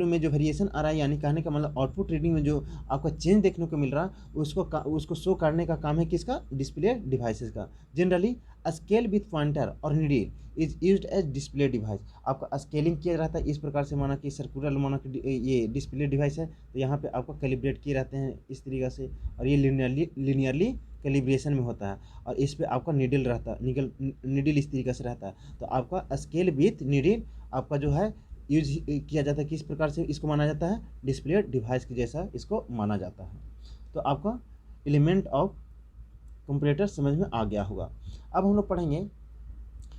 में जो वेरिएशन आ रहा है, यानी कहने का मतलब आउटपुट रीडिंग में जो आपका चेंज देखने को मिल रहा है उसको शो करने का काम है किसका, डिस्प्ले डिवाइसेस का। जनरली स्केल विथ पॉइंटर और needle is used as display device. आपका स्केलिंग किया रहता है इस प्रकार से, माना कि सर्कुलर माना कि ये डिस्प्ले डिवाइस है तो यहाँ पे आपको कैलिब्रेट किए रहते हैं इस तरीक़े से, और ये लीनियरली कैलिब्रेशन में होता है, और इस पे आपका नीडल रहता है, नीडल इस तरीके से रहता है। तो आपका स्केल विथ नीडल आपका जो है यूज किया जाता है, किस प्रकार से इसको माना जाता है, डिस्प्ले डिवाइस के जैसा इसको माना जाता है। तो आपका एलिमेंट ऑफ कंपैरेटर समझ में आ गया होगा। अब हम लोग पढ़ेंगे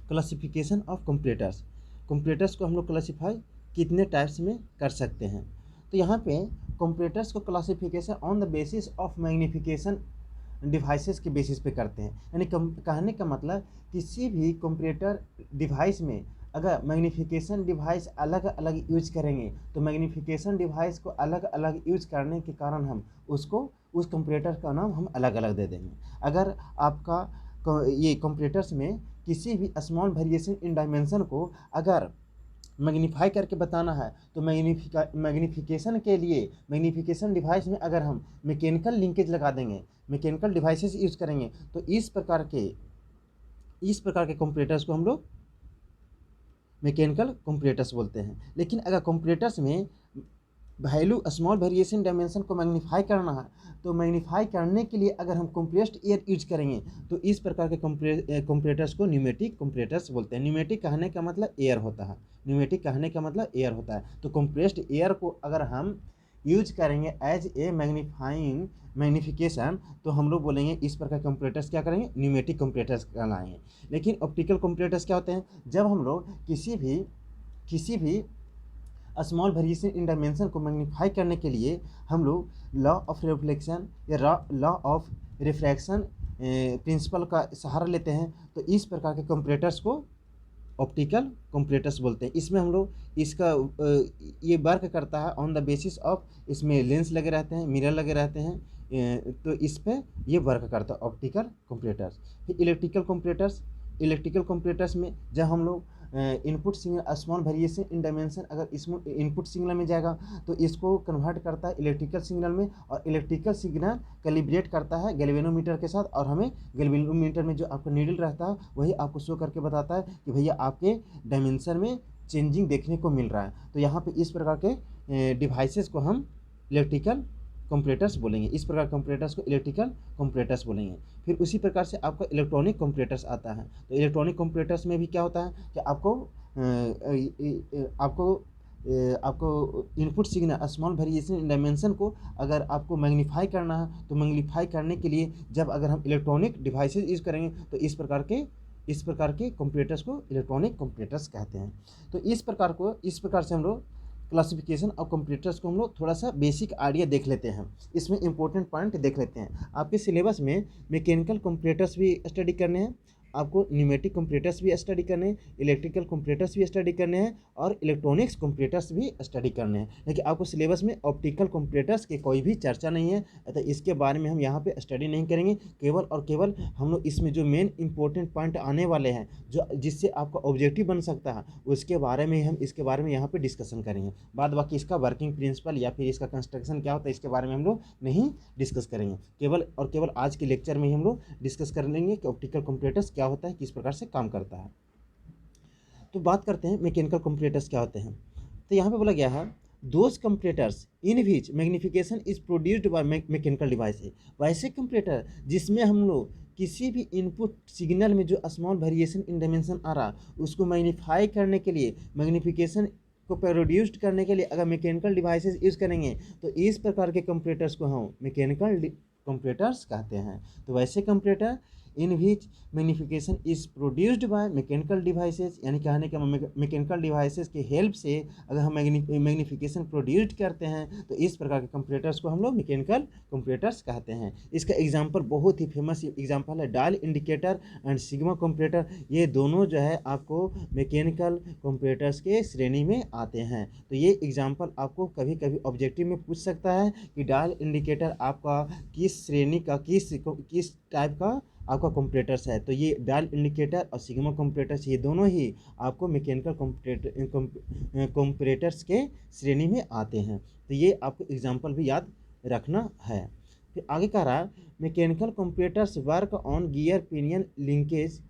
क्लासिफिकेशन ऑफ कंपैरेटर्स। कंपैरेटर्स को हम लोग क्लासीफाई कितने टाइप्स में कर सकते हैं। तो यहाँ पे कंपैरेटर्स को classification on the basis of magnification devices के बेसिस पे करते हैं। यानी कहने का मतलब किसी भी कंपैरेटर डिवाइस में अगर मैग्नीफिकेशन डिवाइस अलग अलग यूज करेंगे तो मैग्नीफिकेशन डिवाइस को अलग अलग यूज करने के कारण हम उसको उस कंपैरेटर का नाम हम अलग अलग दे देंगे। अगर आपका ये कंपैरेटर्स में किसी भी स्मॉल वेरिएशन इन डायमेंशन को अगर मैग्नीफाई करके बताना है तो मैग्नीफिकेशन के लिए मैग्नीफिकेशन डिवाइस में अगर हम मैकेनिकल लिंकेज लगा देंगे, मैकेनिकल डिवाइसेस यूज करेंगे, तो इस प्रकार के कंपैरेटर्स को हम लोग मैकेनिकल कंपैरेटर्स बोलते हैं। लेकिन अगर कंपैरेटर्स में वैल्यू स्मॉल वेरिएशन डायमेंशन को मैग्नीफाई करना है तो मैग्नीफाई करने के लिए अगर हम कंप्रेस्ड एयर यूज करेंगे तो इस प्रकार के कंपैरेटर्स को न्यूमेटिक कंपैरेटर्स बोलते हैं। न्यूमेटिक कहने का मतलब एयर होता है, न्यूमेटिक कहने का मतलब एयर होता है। तो कंप्रेस्ड एयर को अगर हम यूज करेंगे एज ए मैग्नीफिकेशन तो हम लोग बोलेंगे इस प्रकार कंपैरेटर्स क्या करेंगे, न्यूमेटिक कंपैरेटर्स कहलाएंगे। लेकिन ऑप्टिकल कंपैरेटर्स क्या होते हैं, जब हम लोग किसी भी स्मॉल वेरिएशन इन डायमेंशन को मैग्नीफाई करने के लिए हम लोग लॉ ऑफ रिफ्लेक्शन या लॉ ऑफ रिफ्रैक्शन प्रिंसिपल का सहारा लेते हैं, तो इस प्रकार के कंपैरेटर्स को ऑप्टिकल कंपैरेटर्स बोलते हैं। इसमें हम लोग इसका ये वर्क करता है ऑन द बेसिस ऑफ, इसमें लेंस लगे रहते हैं, मिरर लगे रहते हैं, तो इस पे ये वर्क करता है ऑप्टिकल कंपैरेटर्स। फिर इलेक्ट्रिकल कंपैरेटर्स में जब हम लोग input signal small variation in dimension अगर इसमें इनपुट सिग्नल में जाएगा तो इसको कन्वर्ट करता है इलेक्ट्रिकल सिग्नल में, और इलेक्ट्रिकल सिग्नल कैलिब्रेट करता है गैल्वेनोमीटर के साथ, और हमें गैल्वेनोमीटर में जो आपका नीडल रहता है वही आपको शो करके बताता है कि भैया आपके डायमेंशन में चेंजिंग देखने को मिल रहा है। तो यहाँ पे इस प्रकार के डिवाइसेस को हम इलेक्ट्रिकल कंपैरेटर्स बोलेंगे। इस प्रकार कंपैरेटर्स को इलेक्ट्रिकल कंपैरेटर्स बोलेंगे। फिर उसी प्रकार से आपका इलेक्ट्रॉनिक कंपैरेटर्स आता है। तो इलेक्ट्रॉनिक कंपैरेटर्स में भी क्या होता है कि आपको input signal small variation in dimension को अगर आपको मैग्नीफाई करना है, तो मैग्नीफाई करने के लिए जब अगर हम इलेक्ट्रॉनिक डिवाइसेस यूज़ करेंगे तो इस प्रकार के कंपैरेटर्स को इलेक्ट्रॉनिक कंपैरेटर्स कहते हैं। तो इस प्रकार से हम लोग क्लासिफिकेशन ऑफ कंपैरेटर्स को हम लोग थोड़ा सा बेसिक आइडिया देख लेते हैं। इसमें इंपॉर्टेंट पॉइंट देख लेते हैं। आपके सिलेबस में मैकेनिकल कंपैरेटर्स भी स्टडी करने हैं, आपको न्यूमेटिक कंपैरेटर्स भी स्टडी करने हैं, इलेक्ट्रिकल कंपैरेटर्स भी स्टडी करने हैं, और इलेक्ट्रॉनिक्स कंपैरेटर्स भी स्टडी करने हैं। लेकिन आपको सिलेबस में ऑप्टिकल कंपैरेटर्स की कोई भी चर्चा नहीं है, अतः इसके बारे में हम यहाँ पे स्टडी नहीं करेंगे। केवल और केवल हम लोग इसमें जो मेन इंपॉर्टेंट पॉइंट आने वाले हैं, जो जिससे आपका ऑब्जेक्टिव बन सकता है, उसके बारे में हम इसके बारे में यहाँ पर डिस्कशन करेंगे। बाद बाकी इसका वर्किंग प्रिंसिपल या फिर इसका कंस्ट्रक्शन क्या होता है, इसके बारे में हम लोग नहीं डिस्कस करेंगे। केवल और केवल आज के लेक्चर में ही हम लोग डिस्कस कर लेंगे कि ऑप्टिकल कंपैरेटर्स क्या होता है, किस प्रकार से काम करता है। तो बात करते हैं मैकेनिकल कंपैरेटर्स क्या होते हैं। तो यहाँ पे बोला गया है those comparators in which magnification is produced by mechanical device है। वैसे कंपैरेटर जिसमें हम लोग किसी भी इनपुट सिग्नल में जो स्मॉल वेरिएशन इन डायमेंशन आ रहा उसको मैग्नीफाई करने के लिए, मैग्निफिकेशन को प्रोड्यूस्ड करने के लिए अगर मैकेनिकल डिवाइसेस यूज़ करेंगे तो इस प्रकार के कंपैरेटर्स को हम मैकेनिकल कंपैरेटर्स कहते हैं। तो वैसे comparator in which magnification is produced by mechanical devices, यानी कहने का मैकेनिकल डिवाइसेस के हेल्प से अगर हम मैग्निफिकेशन प्रोड्यूस्ड करते हैं तो इस प्रकार के कंपैरेटर्स को हम लोग मैकेनिकल कंपैरेटर्स कहते हैं। इसका एग्जांपल बहुत ही फेमस एग्जांपल है dial indicator and sigma comparator. ये दोनों जो है आपको मैकेनिकल कंपैरेटर्स के श्रेणी में आते हैं। तो ये एग्जांपल आपको कभी कभी ऑब्जेक्टिव में पूछ सकता है कि डायल इंडिकेटर आपका किस श्रेणी का, किस टाइप का आपका कंपैरेटर्स है। तो ये डायल इंडिकेटर और सिग्मा कंपैरेटर्स ये दोनों ही आपको मैकेनिकल कंपैरेटर्स के श्रेणी में आते हैं। तो ये आपको एग्जांपल भी याद रखना है। फिर आगे कह रहा है mechanical comparators work on gear pinion linkage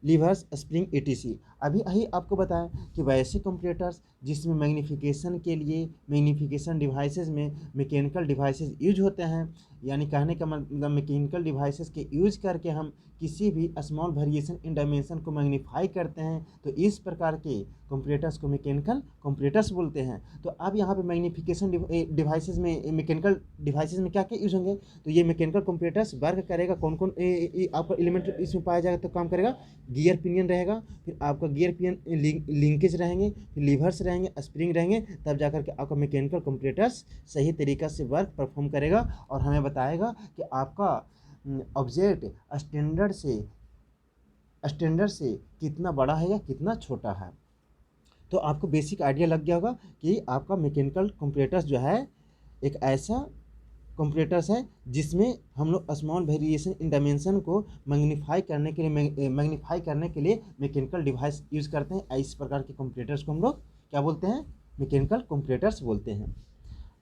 levers spring ETC. अभी आपको बताया कि वैसे कंपैरेटर्स जिसमें मैग्नीफिकेशन के लिए मैग्नीफिकेशन डिवाइसेस में मैकेनिकल डिवाइसेस यूज होते हैं, यानी कहने का मतलब मैकेनिकल डिवाइसेस के यूज करके हम किसी भी स्मॉल वेरिएशन इन डायमेंशन को मैग्नीफाई करते हैं, तो इस प्रकार के कंपैरेटर्स को मैकेनिकल कंपैरेटर्स बोलते हैं। तो अब यहाँ पे मैग्नीफिकेशन डिवाइसेस में मैकेनिकल डिवाइसेस में क्या क्या यूज होंगे, तो ये मैकेनिकल कंपैरेटर्स वर्क करेगा कौन कौन आपका एलिमेंट इसमें पाया जाएगा, तो काम करेगा गियर पिनियन रहेगा, फिर आपका गियर पिनियन लिंकेज रहेंगे, फिर लीवर्स रहेंगे, स्प्रिंग रहेंगे, तब जाकर के आपका मैकेनिकल कंपैरेटर्स सही तरीका से वर्क परफॉर्म करेगा और हमें बताएगा कि आपका ऑब्जेक्ट स्टैंडर्ड से कितना बड़ा है या कितना छोटा है। तो आपको बेसिक आइडिया लग गया होगा कि आपका मैकेनिकल कंपैरेटर्स जो है एक ऐसा कंपैरेटर्स है जिसमें हम लोग स्मॉल वेरिएशन इन डायमेंशन को मैग्नीफाई करने के लिए मैकेनिकल डिवाइस यूज़ करते हैं। इस प्रकार के कंपैरेटर्स को हम लोग क्या बोलते हैं, मैकेनिकल कंपैरेटर्स बोलते हैं।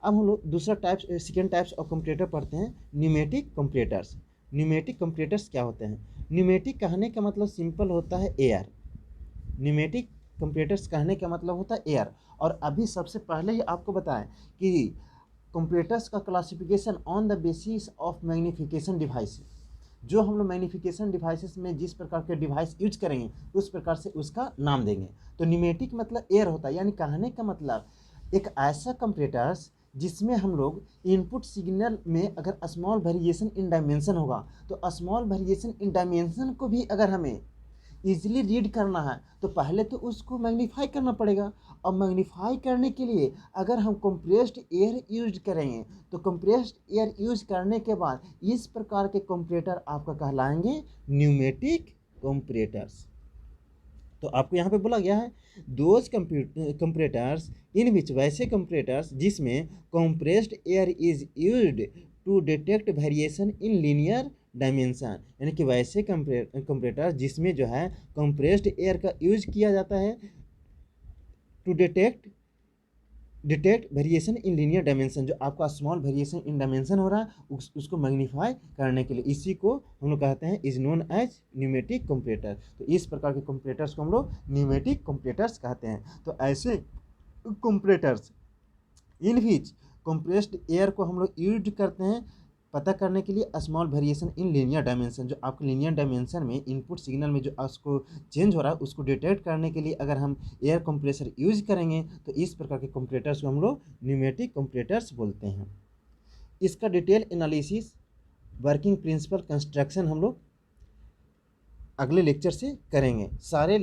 अब हम लोग सेकेंड टाइप्स ऑफ कंपैरेटर पढ़ते हैं, न्यूमेटिक कंपैरेटर्स। न्यूमेटिक कंपैरेटर्स क्या होते हैं? न्यूमेटिक कहने का मतलब सिंपल होता है एयर। न्यूमेटिक कंपैरेटर्स कहने का मतलब होता है एयर। और अभी सबसे पहले ही आपको बताएं कि कंपैरेटर्स का classification on the basis of magnification devices. जो हम लोग मैग्नीफिकेशन डिवाइसेस में जिस प्रकार के डिवाइस यूज करेंगे उस प्रकार से उसका नाम देंगे। तो न्यूमेटिक मतलब एयर होता है, यानी कहने का मतलब एक ऐसा कंपैरेटर्स जिसमें हम लोग इनपुट सिग्नल में अगर स्मॉल वेरिएशन इन डायमेंशन होगा तो स्मॉल वेरिएशन इन डायमेंशन को भी अगर हमें इजीली रीड करना है तो पहले तो उसको मैग्नीफाई करना पड़ेगा। और मैग्नीफाई करने के लिए अगर हम कंप्रेस्ड एयर यूज करेंगे तो कंप्रेस्ड एयर यूज करने के बाद इस प्रकार के कंपरेटर आपका कहलाएंगे न्यूमेटिक कंपरेटर्स। तो आपको यहाँ पे बोला गया है दोज कंपरेटर्स इन विच, वैसे कंपरेटर्स जिसमें compressed air is used to detect variation in linear dimension, यानी कि वैसे कंपरेटर्स जिसमें जो है कंप्रेस्ड एयर का यूज किया जाता है to detect variation in linear dimension, जो आपका स्मॉल वेरिएशन इन डायमेंशन हो रहा है उसको मैग्नीफाई करने के लिए, इसी को हम लोग कहते हैं is known as pneumatic comparator. तो इस प्रकार के कंपरेटर्स को हम लोग न्यूमेटिक कंपरेटर्स कहते हैं। तो ऐसे कंपरेटर्स इन विच कंप्रेस्ड एयर को हम लोग यूज करते हैं पता करने के लिए small variation in linear dimension, जो आपके लीनियर डायमेंशन में इनपुट सिग्नल में जो उसको चेंज हो रहा है उसको डिटेक्ट करने के लिए अगर हम एयर कंप्रेसर यूज करेंगे तो इस प्रकार के कंपरेटर्स को हम लोग न्यूमेटिक कंपरेटर्स बोलते हैं। इसका detail analysis, working principle, construction हम लोग अगले लेक्चर से करेंगे। सारे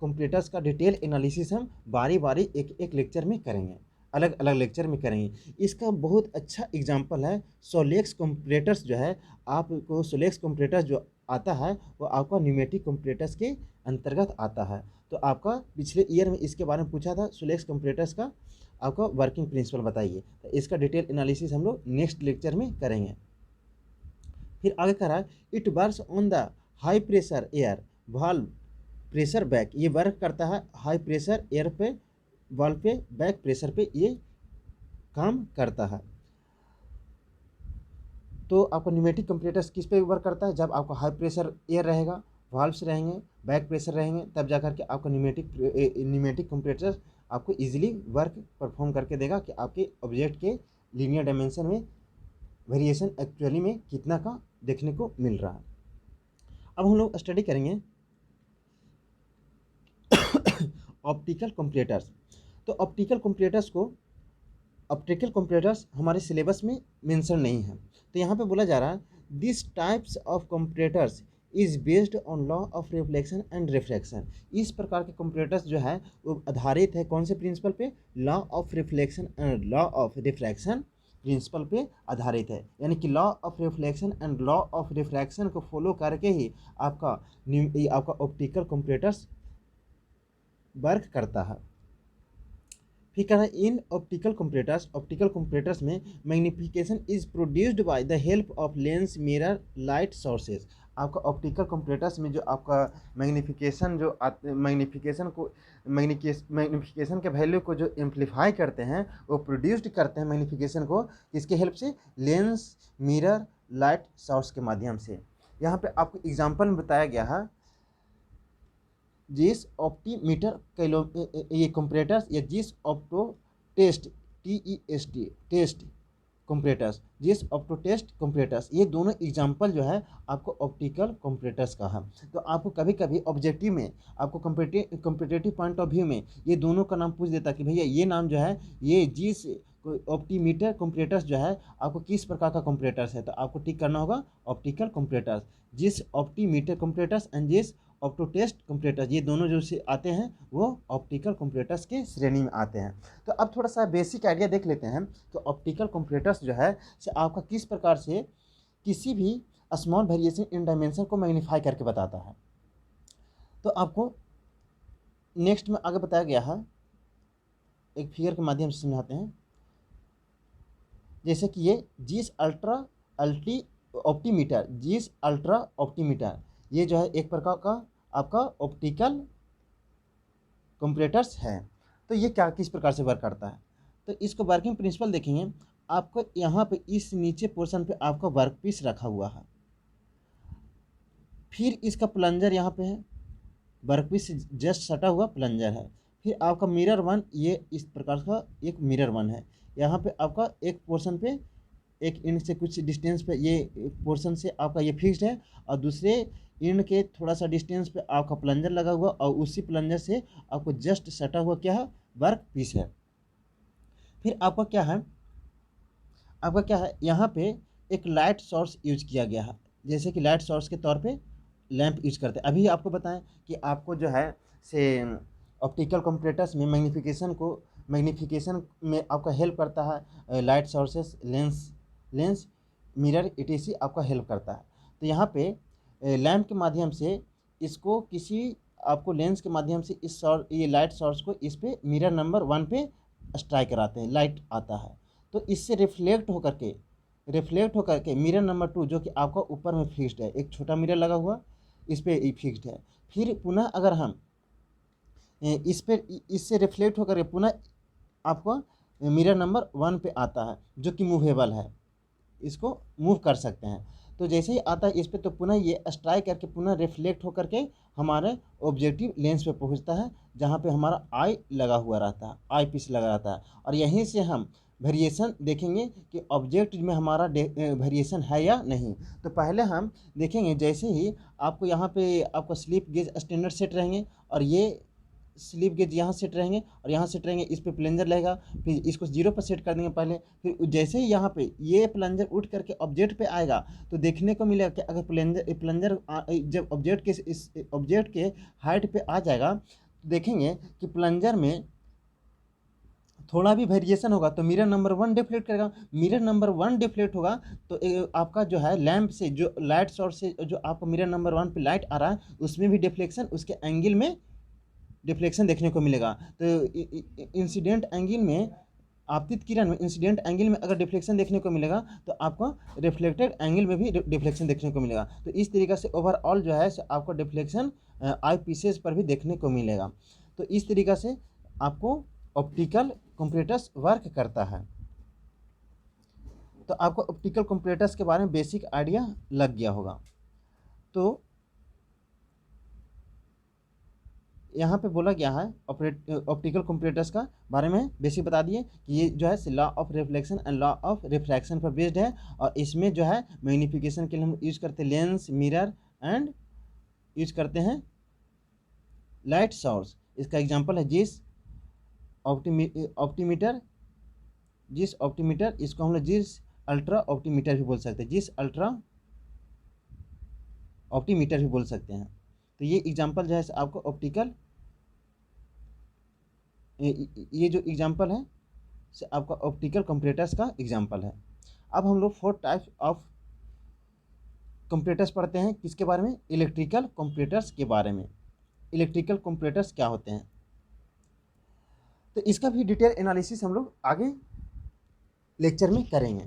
कंपरेटर्स का डिटेल एनालिसिस हम बारी बारी एक एक लेक्चर में करेंगे, अलग अलग लेक्चर में करेंगे। इसका बहुत अच्छा एग्जांपल है सोलेक्स कंपरेटर्स, जो है आपको सोलेक्स कंपरेटर्स जो आता है वो आपका न्यूमेटिक कंपरेटर्स के अंतर्गत आता है। तो आपका पिछले ईयर में इसके बारे में पूछा था सोलेक्स कंपरेटर्स का आपका वर्किंग प्रिंसिपल बताइए, तो इसका डिटेल एनालिसिस हम लोग नेक्स्ट लेक्चर में करेंगे। फिर आगे कह रहा है it works on the high pressure air valve pressure back, ये वर्क करता है हाई प्रेशर एयर पे वाल्व पे बैक प्रेशर पे ये काम करता है। तो आपका न्यूमेटिक कंपरेटर्स किस पे वर्क करता है, जब आपका हाई प्रेशर एयर रहेगा, वाल्व्स रहेंगे, बैक प्रेशर रहेंगे, तब जा करके आपका न्यूमेटिक कंपरेटर्स आपको इजीली वर्क परफॉर्म करके देगा कि आपके ऑब्जेक्ट के लीनियर डायमेंशन में वेरिएशन एक्चुअली में कितना का देखने को मिल रहा है। अब हम लोग स्टडी करेंगे ऑप्टिकल कंपरेटर्स। तो ऑप्टिकल कंपरेटर्स हमारे सिलेबस में मेंशन नहीं है, तो यहाँ पे बोला जा रहा है this types of comparators is based on law of reflection and refraction. इस प्रकार के कंपरेटर्स जो है वो आधारित है कौन से प्रिंसिपल पे, law of reflection and law of refraction principle पे आधारित है, यानी कि law of reflection and law of refraction को फॉलो करके ही आपका ऑप्टिकल कंपरेटर्स वर्क करता है। फिर कह रहा है इन ऑप्टिकल कंपरेटर्स में magnification is produced by the help of lens, mirror, light sources. आपका ऑप्टिकल कंपरेटर्स में जो आपका मैग्निफिकेशन के वैल्यू को जो एम्पलीफाई करते हैं वो प्रोड्यूस्ड करते हैं मैग्निफिकेशन को किसके हेल्प से, लेंस, मिरर, लाइट सोर्स के माध्यम से। यहाँ पे आपको एग्जाम्पल में बताया गया है जिस ऑप्टीमीटर ये कंपरेटर्स या जिस ऑप्टो टेस्ट टेस्ट कंपरेटर्स, जिस ऑप्टो टेस्ट कंपरेटर्स, ये दोनों एग्जांपल जो है आपको ऑप्टिकल कंपरेटर्स का है। तो आपको कभी कभी ऑब्जेक्टिव में आपको कंपरेटिव पॉइंट ऑफ व्यू में ये दोनों का नाम पूछ देता कि भैया ये नाम जो है ये जिस ऑप्टीमीटर कंपरेटर्स जो है आपको किस प्रकार का कंपरेटर्स है, तो आपको टिक करना होगा ऑप्टिकल कंपरेटर्स। जिस ऑप्टीमीटर कंपरेटर्स एंड जिस ऑप्टोटेस्ट कंपरेटर्स, ये दोनों जो से आते हैं वो ऑप्टिकल कंपरेटर्स के श्रेणी में आते हैं। तो अब थोड़ा सा बेसिक आइडिया देख लेते हैं। तो ऑप्टिकल कंपरेटर्स जो है से आपका किस प्रकार से किसी भी स्मॉल वेरिएशन इन डायमेंशन को मैग्नीफाई करके बताता है। तो आपको नेक्स्ट में आगे बताया गया है, एक फिगर के माध्यम से समझाते हैं। जैसे कि ये जिस अल्ट्रा ऑप्टीमीटर ये जो है एक प्रकार का आपका ऑप्टिकल कंपरेटर्स है। तो ये क्या किस प्रकार से वर्क करता है, तो इसको वर्किंग प्रिंसिपल देखेंगे। आपको यहाँ पे इस नीचे पोर्शन पे आपका वर्क पीस रखा हुआ है, फिर इसका प्लंजर यहाँ पे है, वर्क पीस से जस्ट सटा हुआ प्लंजर है। फिर आपका मिरर वन, ये इस प्रकार का एक मिरर वन है। यहाँ पे आपका एक पोर्शन पे एक इंड से कुछ डिस्टेंस पे ये पोर्शन से आपका ये फिक्स्ड है, और दूसरे इंड के थोड़ा सा डिस्टेंस पे आपका प्लंजर लगा हुआ, और उसी प्लंजर से आपको जस्ट सटा हुआ क्या है, वर्क पीस है। फिर आपका क्या है यहाँ पे एक लाइट सोर्स यूज किया गया है। जैसे कि लाइट सोर्स के तौर पे लैंप यूज करते हैं। अभी आपको बताएं कि आपको जो है से ऑप्टिकल कंपैरेटर्स में मैग्नीफिकेशन में आपका हेल्प करता है light sources, lens, mirror etc आपका हेल्प करता है। तो यहाँ पे लैंप के माध्यम से इसको किसी आपको लेंस के माध्यम से ये लाइट सोर्स को इस पे मिरर नंबर 1 पे स्ट्राइक कराते हैं, लाइट आता है तो इससे रिफ्लेक्ट होकर के मिरर नंबर 2 जो कि आपका ऊपर में फिक्स्ड है, एक छोटा मिरर लगा हुआ इस पे फिक्स्ड है, फिर पुनः अगर हम इस पे इससे रिफ्लेक्ट होकर के पुनः आपका मिरर नंबर 1 पे आता है जो कि मूवेबल है, इसको मूव कर सकते हैं। तो जैसे ही आता है इस पे तो पुनः ये स्ट्राइक करके पुनः रिफ्लेक्ट होकर के हमारे ऑब्जेक्टिव लेंस पे पहुंचता है जहाँ पे हमारा आई लगा हुआ रहता है, आई पीस लगा रहता है, और यहीं से हम वेरिएशन देखेंगे कि ऑब्जेक्ट में हमारा वेरिएशन है या नहीं। तो पहले हम देखेंगे जैसे ही आपको यहाँ पे आपका स्लिप गेज स्टैंडर्ड सेट रहेंगे और ये स्लिप गेज यहाँ सेट रहेंगे और यहाँ सेट रहेंगे, इस पे प्लंजर रहेगा, फिर इसको 0 पर सेट कर देंगे पहले, फिर जैसे ही यहाँ पे ये प्लंजर उठ करके ऑब्जेक्ट पे आएगा तो देखने को मिलेगा कि अगर प्लंजर जब ऑब्जेक्ट के हाइट पे आ जाएगा तो देखेंगे कि प्लंजर में थोड़ा भी वेरिएशन होगा तो मिरर नंबर 1 डिफ्लेक्ट करेगा। मिरर नंबर 1 डिफ्लेक्ट होगा तो आपका जो है लैंप से जो लाइट सोर्स से जो आपको मिरर नंबर 1 पे लाइट आ रहा है उसमें भी डिफ्लेक्शन, उसके एंगल में डिफ्लेक्शन देखने को मिलेगा। तो इंसिडेंट एंगल में, आपतित किरण में इंसिडेंट एंगल में अगर डिफ्लेक्शन देखने को मिलेगा तो आपको रिफ्लेक्टेड एंगल में भी डिफ्लेक्शन देखने को मिलेगा। तो इस तरीके से ओवरऑल जो है आपको डिफ्लेक्शन आई पीसेस पर भी देखने को मिलेगा। तो इस तरीके से आपको ऑप्टिकल कंपैरेटर्स वर्क करता है। तो आपको ऑप्टिकल कंपैरेटर्स के बारे में बेसिक आइडिया लग गया होगा। तो यहाँ पे बोला गया है ऑप्टिकल कंपैरेटर्स का बारे में बेसिक बता दिए कि ये जो है law of reflection and law of refraction पर बेस्ड है, और इसमें जो है मैग्नीफिकेशन के लिए हम यूज करते हैं लेंस, मिरर एंड यूज करते हैं लाइट सोर्स। इसका एग्जांपल है जिस ऑप्टीमीटर, इसको हम लोग जिस अल्ट्रा ऑप्टीमीटर भी बोल सकते हैं, जिस अल्ट्रा ऑप्टीमीटर भी बोल सकते हैं। तो ये एग्जांपल जो है आपको ऑप्टिकल, ये जो एग्जांपल है से आपका ऑप्टिकल कंपैरेटर्स का एग्जांपल है। अब हम लोग 4 टाइप्स ऑफ कंपैरेटर्स पढ़ते हैं, किसके बारे में? इलेक्ट्रिकल कंपैरेटर्स के बारे में। इलेक्ट्रिकल कंपैरेटर्स क्या होते हैं तो इसका भी डिटेल एनालिसिस हम लोग आगे लेक्चर में करेंगे।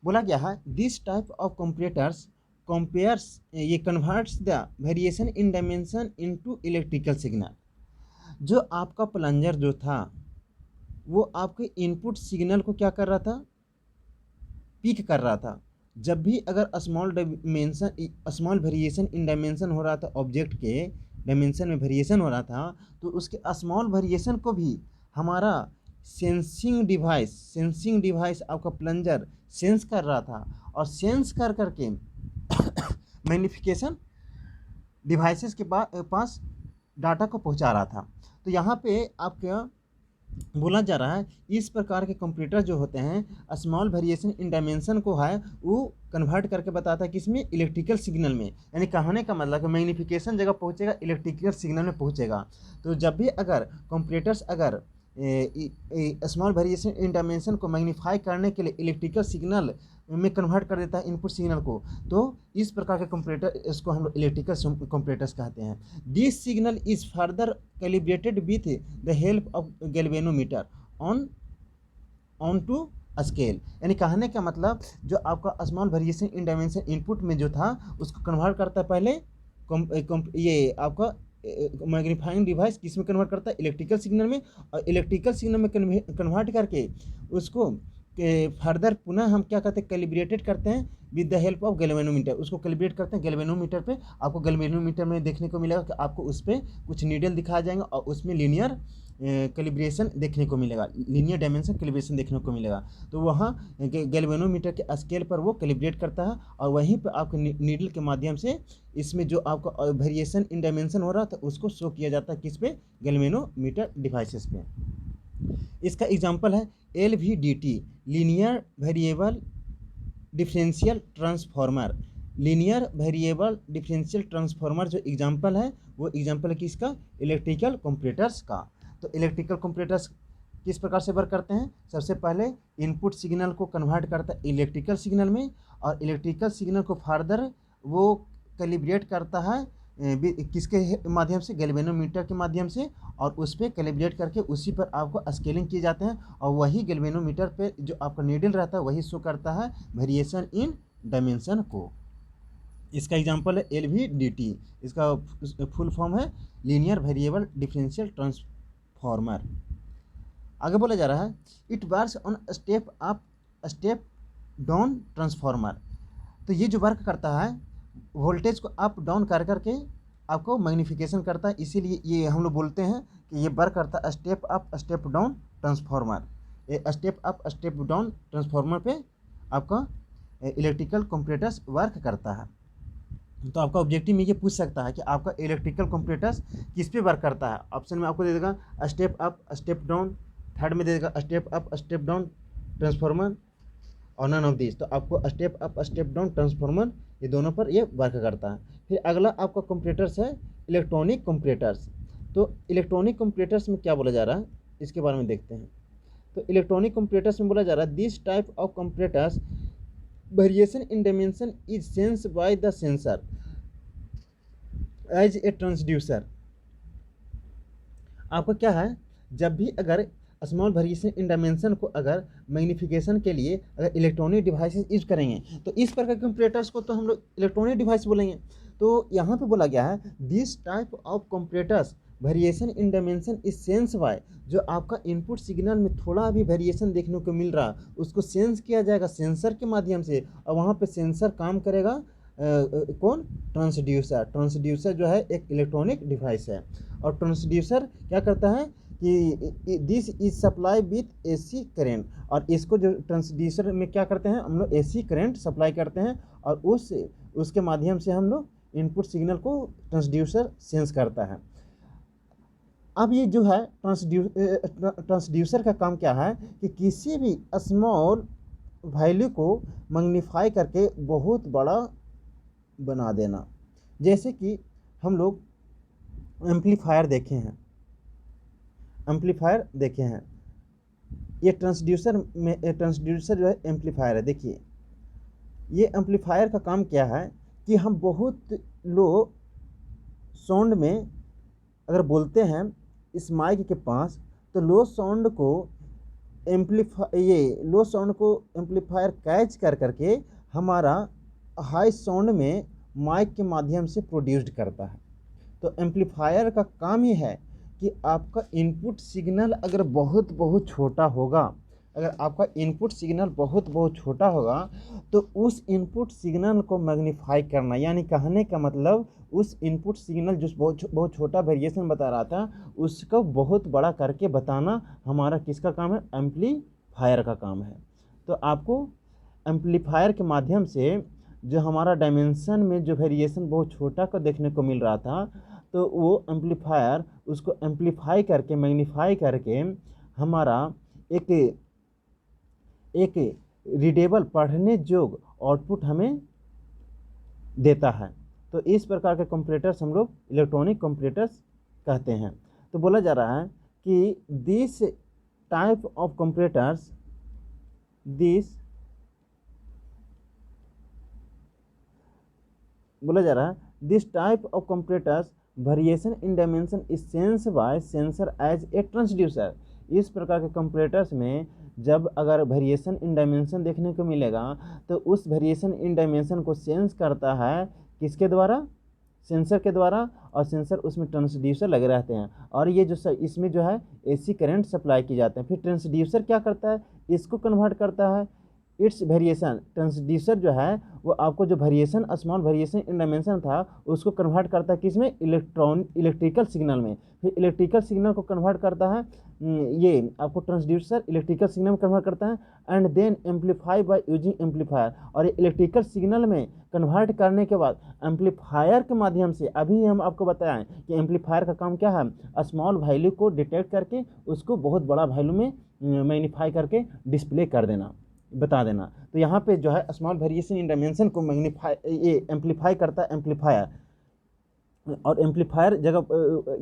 बोला गया है this type of comparators compares, ये converts the variation in dimension into electrical signal. जो आपका प्लंजर जो था वो आपके इनपुट सिग्नल को क्या कर रहा था? पिक कर रहा था। जब भी अगर स्मॉल वेरिएशन इन डायमेंशन हो रहा था, ऑब्जेक्ट के डायमेंशन में वेरिएशन हो रहा था, तो उसके स्मॉल वेरिएशन को भी हमारा सेंसिंग डिवाइस आपका प्लंजर सेंस कर रहा था, और सेंस कर करके मैग्नीफिकेशन डिवाइसेस के पास डाटा को पहुंचा रहा था। तो यहाँ पे आपका बोला जा रहा है इस प्रकार के कंप्यूटर जो होते हैं स्मॉल वेरिएशन इन डायमेंशन को है वो कन्वर्ट करके बताता है किसमें? इलेक्ट्रिकल सिग्नल में। यानी कहने का मतलब कि मैग्नीफिकेशन जगह पहुंचेगा, इलेक्ट्रिकल सिग्नल में पहुंचेगा। तो जब भी अगर कंप्यूटर्स अगर स्मॉल वेरिएशन इन डायमेंशन को मैग्नीफाई करने के लिए इलेक्ट्रिकल सिग्नल में कन्वर्ट कर देता है इनपुट सिग्नल को, तो इस प्रकार के कंपैरेटर, इसको हम लोग इलेक्ट्रिकल कंपैरेटर्स कहते हैं। This signal is further calibrated with the help of galvanometer on to scale. यानी कहने का मतलब जो आपका small variation in dimension input में जो था उसको कन्वर्ट करता है पहले ये आपका मैग्नीफाइंग डिवाइस किस में कन्वर्ट करता है? इलेक्ट्रिकल सिग्नल में। और इलेक्ट्रिकल सिग्नल में कन्वर्ट करके उसको फर्दर पुनः हम क्या करते हैं? कैलिब्रेटेड करते हैं with the help of galvanometer. उसको कैलिब्रेट करते हैं गैल्वेनोमीटर पे। आपको गैल्वेनोमीटर में देखने को मिलेगा कि आपको उस पर कुछ नीडल दिखाया जाएंगे और उसमें लीनियर कैलिब्रेशन देखने को मिलेगा, लीनियर डायमेंशन कैलिब्रेशन देखने को मिलेगा। तो वहाँ गैल्वेनोमीटर के स्केल पर वो कैलिब्रेट करता है और वहीं पर आपके नीडल के माध्यम से इसमें जो आपका वेरिएशन इन डायमेंशन हो रहा था उसको शो किया जाता है किस पे? गैल्वेनोमीटर डिवाइसेस पे। इसका एग्जांपल है LVDT, linear variable differential transformer. Linear variable differential transformer जो एग्जांपल है वो एग्जांपल है किसका, इलेक्ट्रिकल कंपैरेटर्स का। तो इलेक्ट्रिकल कंपैरेटर्स किस प्रकार से वर्क करते हैं, सबसे पहले इनपुट सिग्नल को कन्वर्ट करता है इलेक्ट्रिकल सिग्नल में, और इलेक्ट्रिकल सिग्नल को फर्दर वो कैलिब्रेट करता है किसके माध्यम से, गैल्वेनोमीटर के माध्यम से, और उस पर कैलिब्रेट करके उसी पर आपको स्केलिंग किए जाते हैं, और वही गैल्वेनोमीटर पे जो आपका नीडल रहता है वही शो करता है वेरिएशन इन डायमेंशन को। इसका एग्जांपल है LVDT, इसका फुल फॉर्म है लीनियर वेरिएबल डिफरेंशियल ट्रांसफार्मर। आगे बोला जा रहा है it works on step up step down transformer. तो ये जो वर्क करता है वोल्टेज को अप डाउन कर करके आपको मैग्नीफिकेशन करता है, इसीलिए ये हम लोग बोलते हैं कि ये वर्क करता है step up step down transformer. ये step up step down transformer पे आपका इलेक्ट्रिकल कंपैरेटर्स वर्क करता है। तो आपका ऑब्जेक्टिव में ये पूछ सकता है कि आपका इलेक्ट्रिकल कंपैरेटर्स किस पे वर्क करता है। ऑप्शन में आपको दे देगा step up step down, third में दे देगा step up step down transformer, और नन ऑफ दिस। तो आपको step up step down transformer ये दोनों पर ये वर्क करता है। फिर अगला आपका कंपैरेटर्स है इलेक्ट्रॉनिक कंपैरेटर्स। तो इलेक्ट्रॉनिक कंपैरेटर्स में क्या बोला जा रहा है इसके बारे में देखते हैं। तो इलेक्ट्रॉनिक कंपैरेटर्स में बोला जा रहा है this type of comparators variation in dimension is sensed by the sensor as a transducer. आपको क्या है, जब भी अगर स्मॉल वेरिएशन इन डायमेंशन को अगर मैग्नीफिकेशन के लिए अगर इलेक्ट्रॉनिक डिवाइसेस यूज करेंगे तो इस प्रकार के कंपैरेटर्स को तो हम लोग इलेक्ट्रॉनिक डिवाइस बोलेंगे। तो यहाँ पे बोला गया है this type of comparators variation in dimension is sense by, जो आपका इनपुट सिग्नल में थोड़ा भी वेरिएशन देखने को मिल रहा उसको सेंस किया जाएगा सेंसर के माध्यम से, और वहाँ पे सेंसर काम करेगा कौन, ट्रांसड्यूसर। ट्रांसड्यूसर जो है एक इलेक्ट्रॉनिक डिवाइस है, और ट्रांसड्यूसर क्या करता है कि this is supply with AC current, और इसको जो ट्रांसड्यूसर में क्या करते हैं हम लोग AC करंट सप्लाई करते हैं, और उसके माध्यम से हम लोग इनपुट सिग्नल को ट्रांसड्यूसर सेंस करता है। अब ये जो है ट्रांसड्यूसर का काम क्या है कि किसी भी स्मॉल वैल्यू को मैग्नीफाई करके बहुत बड़ा बना देना। जैसे कि हम लोग एम्पलीफायर देखे हैं, ये ट्रांसड्यूसर जो है एम्पलीफायर है। देखिए ये एम्पलीफायर का काम क्या है कि हम बहुत लो साउंड में अगर बोलते हैं इस माइक के पास, तो लो साउंड को एम्पलीफायर कैच कर करके हमारा हाई साउंड में माइक के माध्यम से प्रोड्यूस्ड करता है। तो एम्पलीफायर का काम ही है कि आपका इनपुट सिग्नल अगर बहुत छोटा होगा, अगर आपका इनपुट सिग्नल बहुत छोटा होगा तो उस इनपुट सिग्नल को मैग्नीफाई करना, यानी कहने का मतलब उस इनपुट सिग्नल जो बहुत छोटा वेरिएशन बता रहा था उसको बहुत बड़ा करके बताना हमारा किसका काम है, एम्पलीफायर का काम है। तो आपको एम्पलीफायर के माध्यम से जो हमारा डायमेंशन में जो वेरिएशन बहुत छोटा को देखने को मिल रहा था, तो वो एम्पलीफायर उसको एम्पलीफाई करके मैग्नीफाई करके हमारा एक रीडेबल पढ़ने योग्य आउटपुट हमें देता है। तो इस प्रकार के कंपैरेटर्स हम लोग इलेक्ट्रॉनिक कंपैरेटर्स कहते हैं। तो बोला जा रहा है कि this type of comparators variation in dimension is sense by sensor as a transducer. इस प्रकार के कंपैरेटर्स में जब अगर वेरिएशन इन डायमेंशन देखने को मिलेगा तो उस वेरिएशन इन डायमेंशन को सेंस करता है किसके द्वारा, सेंसर के द्वारा, और सेंसर उसमें ट्रांसड्यूसर लगे रहते हैं, और ये जो इसमें जो है AC करंट सप्लाई की जाते हैं। फिर ट्रांसड्यूसर क्या करता है, इसको कन्वर्ट करता है इट्स वेरिएशन। ट्रांसड्यूसर जो है वो आपको जो variation small variation in dimension था उसको कन्वर्ट करता है किसमें, इलेक्ट्रिकल सिग्नल में। फिर इलेक्ट्रिकल सिग्नल को कन्वर्ट करता है ये आपको ट्रांसड्यूसर इलेक्ट्रिकल सिग्नल में कन्वर्ट करता है, and then amplify by using amplifier. और ये इलेक्ट्रिकल सिग्नल में कन्वर्ट करने के बाद एम्पलीफायर के माध्यम से, अभी हम आपको बताएं कि एम्पलीफायर का काम क्या है, स्मॉल वैल्यू को डिटेक्ट करके उसको बहुत बड़ा वैल्यू में मैग्नीफाई करके डिस्प्ले कर देना। बता देना। तो यहाँ पे जो है स्मॉल वेरिएशन इन डायमेंशन को मैग्नीफाई ये एम्पलीफाई करता है एम्पलीफायर, और एम्पलीफायर जगह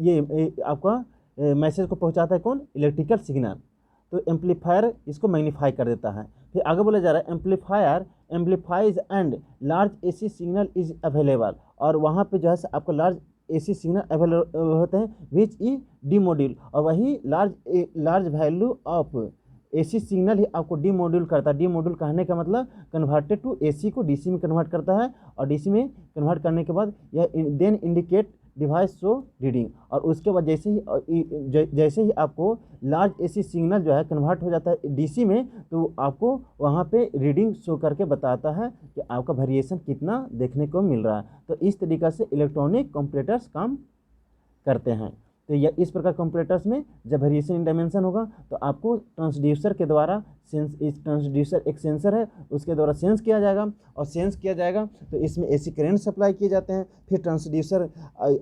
ये आपका मैसेज को पहुँचाता है कौन, इलेक्ट्रिकल सिग्नल। तो एम्पलीफायर इसको मैग्नीफाई कर देता है। फिर आगे बोला जा रहा है amplifier amplifies and large AC signal is available, और वहाँ पे जो है आपको लार्ज एसी सिग्नल अवेलेबल होते हैं विच ई डी मॉड्यूल, और वही large value of AC signal ही आपको डी मॉड्यूल करता है। डी मॉड्यूल कहने का मतलब कन्वर्टेड टू एसी को डीसी में कन्वर्ट करता है, और डीसी में कन्वर्ट करने के बाद यह then indicate device show reading, और उसके बाद जैसे ही आपको लार्ज एसी सिग्नल जो है कन्वर्ट हो जाता है डीसी में, तो आपको वहाँ पे रीडिंग शो करके बताता है कि आपका वेरिएशन कितना देखने को मिल रहा है। तो इस तरीक़ा से इलेक्ट्रॉनिक कंपैरेटर्स काम करते हैं। तो यह इस प्रकार कंपैरेटर्स में जब वेरिएशन इन डायमेंशन होगा तो आपको ट्रांसड्यूसर के द्वारा इस ट्रांसड्यूसर एक सेंसर है उसके द्वारा सेंस किया जाएगा, और सेंस किया जाएगा तो इसमें एसी करंट सप्लाई किए जाते हैं। फिर ट्रांसड्यूसर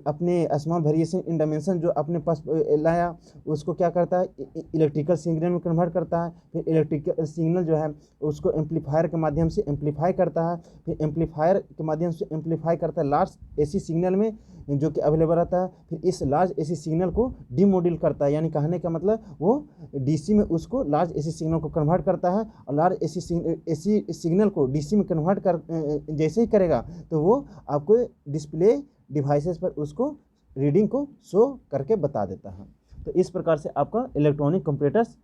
अपने स्मॉल वेरिएशन इन डायमेंशन जो अपने पास लाया उसको क्या करता है, इलेक्ट्रिकल सिग्नल में कन्वर्ट करता है। फिर इलेक्ट्रिकल सिग्नल जो है उसको एम्पलीफायर के माध्यम से एम्पलीफाई करता है, फिर एम्पलीफायर के माध्यम से एम्पलीफाई करता है लार्ज एसी सिग्नल में जो कि अवेलेबल रहता है। फिर इस लार्ज एसी सिग्नल को डीमॉड्यूल करता है, यानी कहने का मतलब वो डीसी में उसको लार्ज एसी सिग्नल को कन्वर्ट करता है, और लार्ज एसी सिग्नल को डीसी में कन्वर्ट कर जैसे ही करेगा तो वो आपको डिस्प्ले डिवाइसेस पर उसको रीडिंग को शो करके बता देता है। तो इस प्रकार से आपका इलेक्ट्रॉनिक कंपैरेटर्स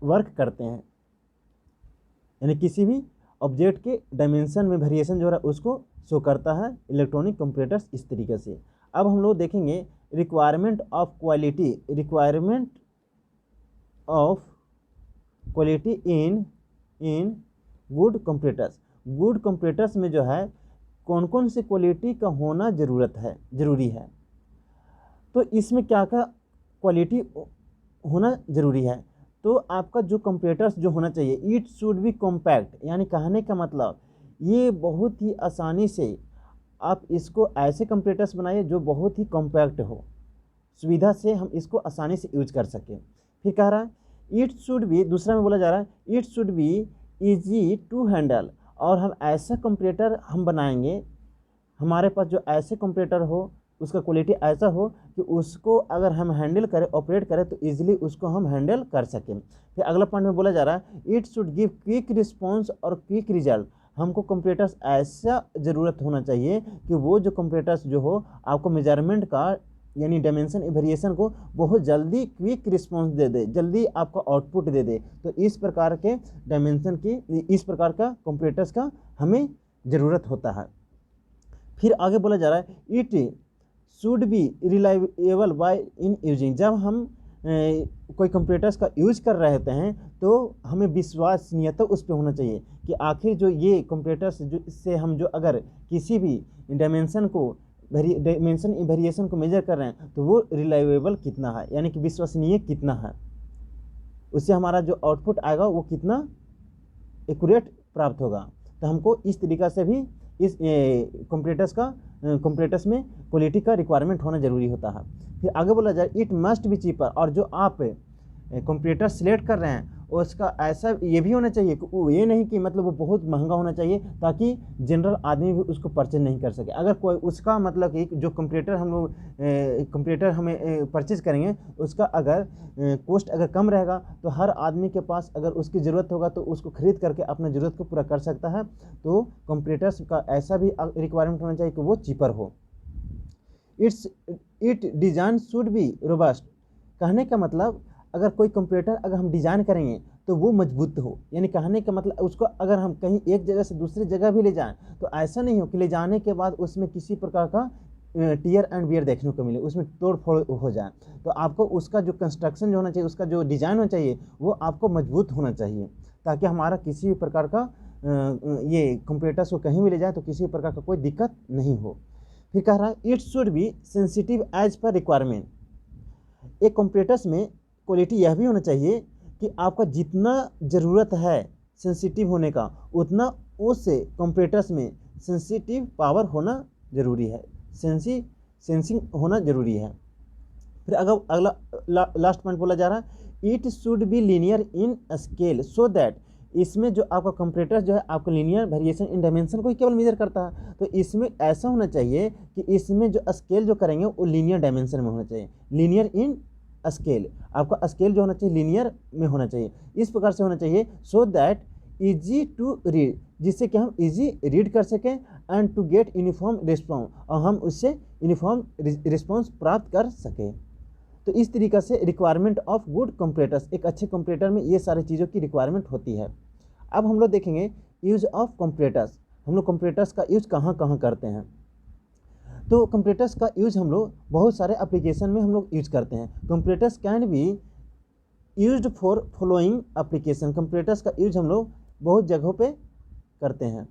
वर्क करते हैं, यानी किसी भी ऑब्जेक्ट के डायमेंशन में वेरिएशन जो है उसको शो करता है इलेक्ट्रॉनिक कंपैरेटर्स इस तरीके से। अब हम लोग देखेंगे requirement of quality in good comparators. Good comparators में जो है कौन कौन सी क्वालिटी का होना ज़रूरी है। तो इसमें क्या क्या क्वालिटी होना ज़रूरी है। तो आपका जो कंपैरेटर्स जो होना चाहिए इट शुड बी कॉम्पैक्ट, यानी कहने का मतलब ये बहुत ही आसानी से आप इसको ऐसे कंपैरेटर्स बनाइए जो बहुत ही कॉम्पैक्ट हो, सुविधा से हम इसको आसानी से यूज कर सकें। फिर कह रहा है इट शुड बी, दूसरा में बोला जा रहा है it should be easy to handle, और हम ऐसा कंपैरेटर हम बनाएंगे, हमारे पास जो ऐसे कंपैरेटर हो उसका क्वालिटी ऐसा हो कि उसको अगर हम हैंडल करें ऑपरेट करें तो इजीली उसको हम हैंडल कर सकें। फिर अगला पॉइंट में बोला जा रहा है it should give quick response और क्विक रिजल्ट। हमको कंपैरेटर्स ऐसा ज़रूरत होना चाहिए कि वो जो कंपैरेटर्स जो हो आपको मेजरमेंट का यानी डायमेंशन वेरिएशन को बहुत जल्दी क्विक रिस्पॉन्स दे दे, जल्दी आपको आउटपुट दे दे। तो इस प्रकार के डायमेंशन की इस प्रकार का कंपैरेटर्स का हमें ज़रूरत होता है। फिर आगे बोला जा रहा है it should be reliable by in using. जब हम कोई कंपैरेटर्स का यूज कर रहे होते हैं तो हमें विश्वसनीयता उस पर होना चाहिए कि आखिर जो ये कंपैरेटर्स जो इससे हम जो अगर किसी भी डायमेंशन वेरिएशन को मेजर कर रहे हैं तो वो रिलायबल कितना है, यानी कि विश्वसनीय कितना है, उससे हमारा जो आउटपुट आएगा वो कितना एक्यूरेट प्राप्त होगा। तो हमको इस तरीक़ा से भी इस कंपैरेटर्स में क्वालिटी का रिक्वायरमेंट होना ज़रूरी होता है। फिर आगे बोला जाए इट मस्ट बी चीपर, और जो आप कंपैरेटर सिलेक्ट कर रहे हैं उसका ऐसा ये भी होना चाहिए कि ये नहीं कि मतलब वो बहुत महंगा होना चाहिए ताकि जनरल आदमी भी उसको परचेज नहीं कर सके। अगर कोई उसका मतलब कि जो कंपैरेटर हम लोग कंपैरेटर हमें परचेज करेंगे उसका अगर कॉस्ट अगर कम रहेगा तो हर आदमी के पास अगर उसकी ज़रूरत होगा तो उसको ख़रीद करके अपना ज़रूरत को पूरा कर सकता है। तो कंपैरेटर्स का ऐसा भी रिक्वायरमेंट होना चाहिए कि वो चीपर हो। It design should be robust, कहने का मतलब अगर कोई कंपैरेटर अगर हम डिज़ाइन करेंगे तो वो मजबूत हो, यानी कहने का मतलब उसको अगर हम कहीं एक जगह से दूसरी जगह भी ले जाएं तो ऐसा नहीं हो कि ले जाने के बाद उसमें किसी प्रकार का टीयर एंड वियर देखने को मिले, उसमें तोड़ फोड़ हो जाए। तो आपको उसका जो कंस्ट्रक्शन जो होना चाहिए, उसका जो डिज़ाइन होना चाहिए वो आपको मजबूत होना चाहिए ताकि हमारा किसी भी प्रकार का ये कंपैरेटर्स को कहीं भी ले जाए तो किसी प्रकार का कोई दिक्कत नहीं हो। फिर कह रहा है it should be sensitive as per requirement. एक कंपैरेटर्स में क्वालिटी यह भी होना चाहिए कि आपका जितना ज़रूरत है सेंसिटिव होने का उतना उस कंपैरेटर्स में सेंसिटिव पावर होना ज़रूरी है, सेंसिंग होना ज़रूरी है। फिर अगला लास्ट पॉइंट बोला जा रहा है it should be linear in scale so that इसमें जो आपका कंपैरेटर जो है आपका लीनियर वेरिएशन इन डायमेंशन को ही केवल मेजर करता है। तो इसमें ऐसा होना चाहिए कि इसमें जो स्केल जो करेंगे वो लीनियर डायमेंशन में होना चाहिए, लीनियर इन स्केल, आपका स्केल जो होना चाहिए लीनियर में होना चाहिए, इस प्रकार से होना चाहिए so that easy to read, जिससे कि हम इजी रीड कर सकें and to get uniform response, और हम उससे यूनिफॉर्म रिस्पॉन्स प्राप्त कर सकें। तो इस तरीक़ा से रिक्वायरमेंट ऑफ गुड कंपैरेटर्स, एक अच्छे कंपैरेटर में ये सारी चीज़ों की रिक्वायरमेंट होती है। अब हम लोग देखेंगे यूज़ ऑफ कंपैरेटर्स, हम लोग कंपैरेटर्स का यूज़ कहाँ कहाँ करते हैं। तो कंपैरेटर्स का यूज़ हम लोग बहुत सारे एप्लीकेशन में हम लोग यूज करते हैं। Comparators can be used for following application, comparators का यूज हम लोग बहुत जगहों पे करते हैं।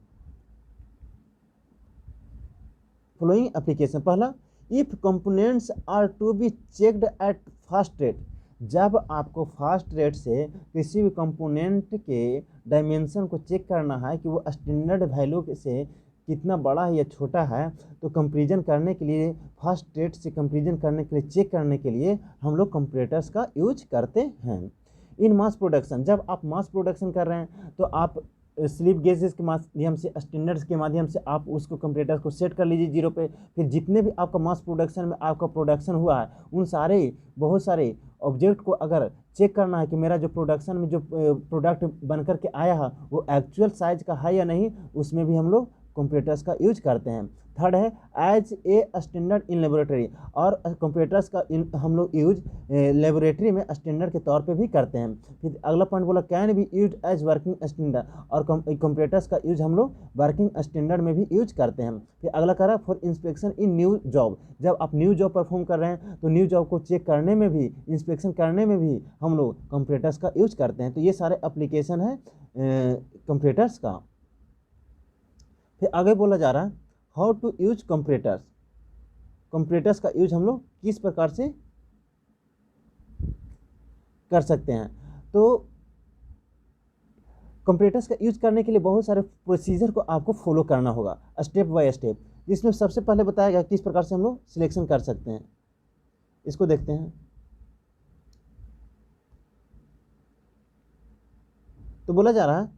फॉलोइंग एप्लीकेशन, पहला, if components are to be checked at fast rate, जब आपको फास्ट रेट से किसी भी कंपोनेंट के डायमेंशन को चेक करना है कि वो स्टैंडर्ड वैल्यू से कितना बड़ा है या छोटा है, तो कंपैरिजन करने के लिए, फास्ट रेट से कंपैरिजन करने के लिए, चेक करने के लिए हम लोग कंपैरेटर्स का यूज करते हैं। इन मास प्रोडक्शन, जब आप मास प्रोडक्शन कर रहे हैं तो आप स्लिप गेजेस के माध्यम से, स्टैंडर्ड्स के माध्यम से आप उसको कंपैरेटर को सेट कर लीजिए 0 पे। फिर जितने भी आपका मास प्रोडक्शन में आपका प्रोडक्शन हुआ है, उन सारे बहुत सारे ऑब्जेक्ट को अगर चेक करना है कि मेरा जो प्रोडक्शन में जो प्रोडक्ट बन कर के आया है वो एक्चुअल साइज का है या नहीं, उसमें भी हम लोग कंपैरेटर्स का यूज करते हैं। थर्ड है as a standard in laboratory, और कंपैरेटर्स का हम लोग यूज लेबोरेटरी में स्टैंडर्ड के तौर पे भी करते हैं। फिर अगला पॉइंट बोला can be use as working standard, और कंपैरेटर्स का यूज हम लोग वर्किंग स्टैंडर्ड में भी यूज करते हैं। फिर अगला कह रहा है for inspection in new job, जब आप न्यू जॉब परफॉर्म कर रहे हैं तो न्यू जॉब को चेक करने में भी, इंस्पेक्शन करने में भी हम लोग कंपैरेटर्स का यूज करते हैं। तो ये सारे एप्लीकेशन है कंपैरेटर्स का। फिर आगे बोला जा रहा है how to use comparators, comparators का यूज हम लोग किस प्रकार से कर सकते हैं। तो कंपैरेटर्स का यूज करने के लिए बहुत सारे प्रोसीजर को आपको फॉलो करना होगा स्टेप बाय स्टेप, जिसमें सबसे पहले बताया गया किस प्रकार से हम लोग सिलेक्शन कर सकते हैं। इसको देखते हैं। तो बोला जा रहा है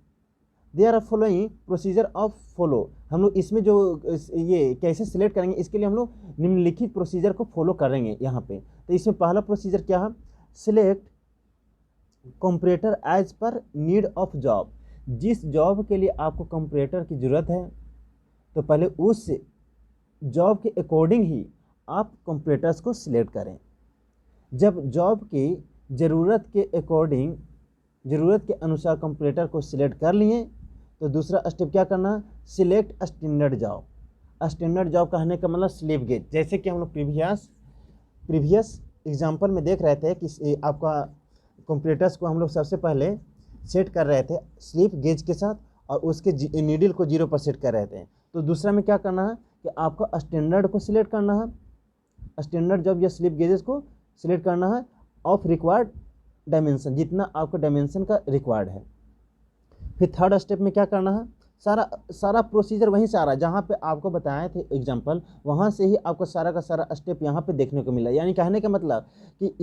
they are following procedure of follow, हम लोग इसमें जो ये कैसे सिलेक्ट करेंगे इसके लिए हम लोग निम्नलिखित प्रोसीजर को फॉलो करेंगे यहाँ पे। तो इसमें पहला प्रोसीजर क्या है, select comparator as per need of job, जिस जॉब के लिए आपको कंपैरेटर की ज़रूरत है तो पहले उस जॉब के अकॉर्डिंग ही आप कंपैरेटर्स को सिलेक्ट करें। जब जॉब की ज़रूरत के अकॉर्डिंग, ज़रूरत के अनुसार कंपैरेटर को सिलेक्ट कर लिए तो दूसरा स्टेप क्या करना है, select standard job. Standard job कहने का मतलब स्लिप गेज, जैसे कि हम लोग प्रीवियस एग्जांपल में देख रहे थे कि आपका कंपैरेटर्स को हम लोग सबसे पहले सेट कर रहे थे स्लिप गेज के साथ और उसके नीडल को 0 पर सेट कर रहे थे। तो दूसरा में क्या करना है कि आपको स्टैंडर्ड को सिलेक्ट करना है, स्टैंडर्ड जॉब या स्लिप गेजेस को सिलेक्ट करना है ऑफ रिक्वायर्ड डायमेंशन, जितना आपको डायमेंशन का रिक्वायर्ड है। फिर थर्ड स्टेप में क्या करना है, सारा प्रोसीजर वहीं से आ रहा है जहाँ पे आपको बताए थे एग्जांपल, वहाँ से ही आपको सारा का सारा स्टेप यहाँ पे देखने को मिला। यानी कहने का मतलब कि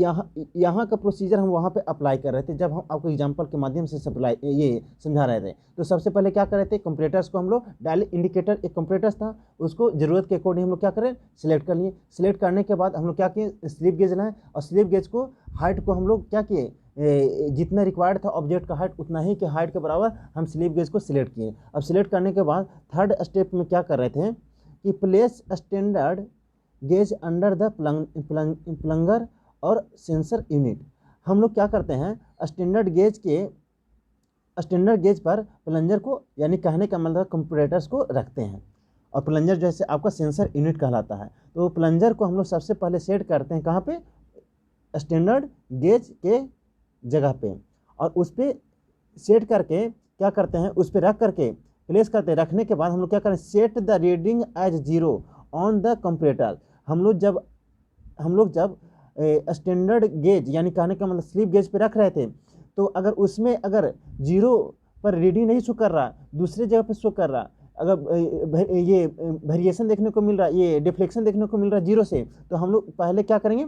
यहाँ का प्रोसीजर हम वहाँ पे अप्लाई कर रहे थे जब हम आपको एग्जांपल के माध्यम से सप्लाई ये समझा रहे थे। तो सबसे पहले क्या कर रहे थे, कंपैरेटर्स को हम लोग डायल इंडिकेटर एक कंपैरेटर्स था, उसको ज़रूरत के अकॉर्डिंग हम लोग क्या करें, सिलेक्ट कर लिए। सिलेक्ट करने के बाद हम लोग क्या किए, स्लिप गेज लाएँ और स्लिप गेज को हाइट को हम लोग क्या किए, जितना रिक्वायर्ड था ऑब्जेक्ट का हाइट उतना ही के हाइट के बराबर हम स्लिप गेज को सिलेक्ट किए। अब सिलेक्ट करने के बाद थर्ड स्टेप में क्या कर रहे थे कि place standard gauge under the plunger और सेंसर यूनिट। हम लोग क्या करते हैं, स्टैंडर्ड गेज पर प्लंजर को, यानी कहने का मतलब कंपैरेटर्स को रखते हैं, और प्लंजर जैसे आपका सेंसर यूनिट कहलाता है। तो प्लंजर को हम लोग सबसे पहले सेट करते हैं कहाँ पे, स्टैंडर्ड गेज के जगह पे, और उस पर सेट करके क्या करते हैं, उस पर रख करके प्लेस करते हैं। रखने के बाद हम लोग क्या करें, set the reading as 0 on the comparator. हम लोग जब स्टैंडर्ड गेज यानी कहने का मतलब स्लिप गेज पे रख रहे थे, तो अगर उसमें 0 पर रीडिंग नहीं शो कर रहा, दूसरे जगह पे शो कर रहा, अगर ये वेरिएशन देखने को मिल रहा, ये डिफ्लेक्शन देखने को मिल रहा 0 से, तो हम लोग पहले क्या करेंगे,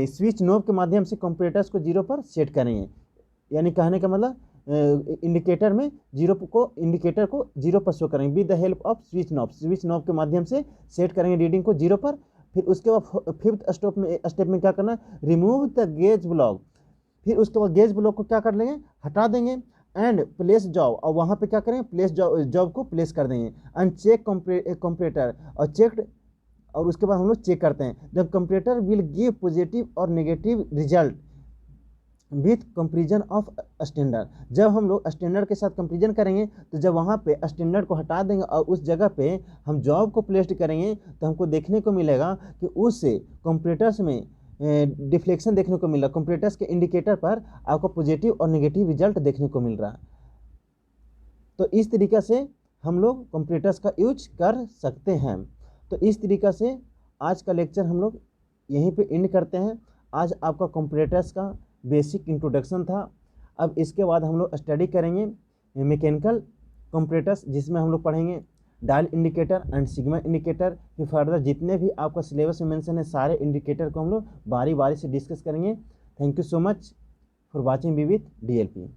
स्विच नोब के माध्यम से कंपैरेटर्स को 0 पर सेट करेंगे। यानी कहने का मतलब इंडिकेटर में इंडिकेटर को 0 पर शो करेंगे with the help off switch knob के माध्यम से सेट करेंगे रीडिंग को 0 पर। फिर उसके बाद फिफ्थ स्टेप में क्या करना है, रिमूव द गेज ब्लॉक। फिर उसके बाद गेज ब्लॉक को क्या कर लेंगे, हटा देंगे एंड प्लेस जॉब, और वहाँ पे क्या करेंगे, प्लेस जॉब को प्लेस कर देंगे एंड चेक कंपरेटर और चेक्ड, और उसके बाद हम लोग चेक करते हैं the comparator will give positive और negative result with comparison of standard. जब हम लोग स्टैंडर्ड के साथ कंपेरिजन करेंगे तो जब वहाँ पे स्टैंडर्ड को हटा देंगे और उस जगह पे हम जॉब को प्लेस करेंगे तो हमको देखने को मिलेगा कि उस कंपरेटर्स में डिफ्लेक्शन देखने को मिल रहा है, कंपरेटर्स के इंडिकेटर पर आपको पॉजिटिव और नेगेटिव रिजल्ट देखने को मिल रहा है। तो इस तरीक़े से हम लोग कंपरेटर्स का यूज कर सकते हैं। तो इस तरीक़े से आज का लेक्चर हम लोग यहीं पे एंड करते हैं। आज आपका कंपरेटर्स का बेसिक इंट्रोडक्शन था। अब इसके बाद हम लोग स्टडी करेंगे मैकेनिकल कंपरेटर्स, जिसमें हम लोग पढ़ेंगे dial indicator and sigma indicator. फिर फर्दर जितने भी आपका सिलेबस में मेंशन है सारे इंडिकेटर को हम लोग बारी बारी से डिस्कस करेंगे। Thank you so much for watching B with DLP।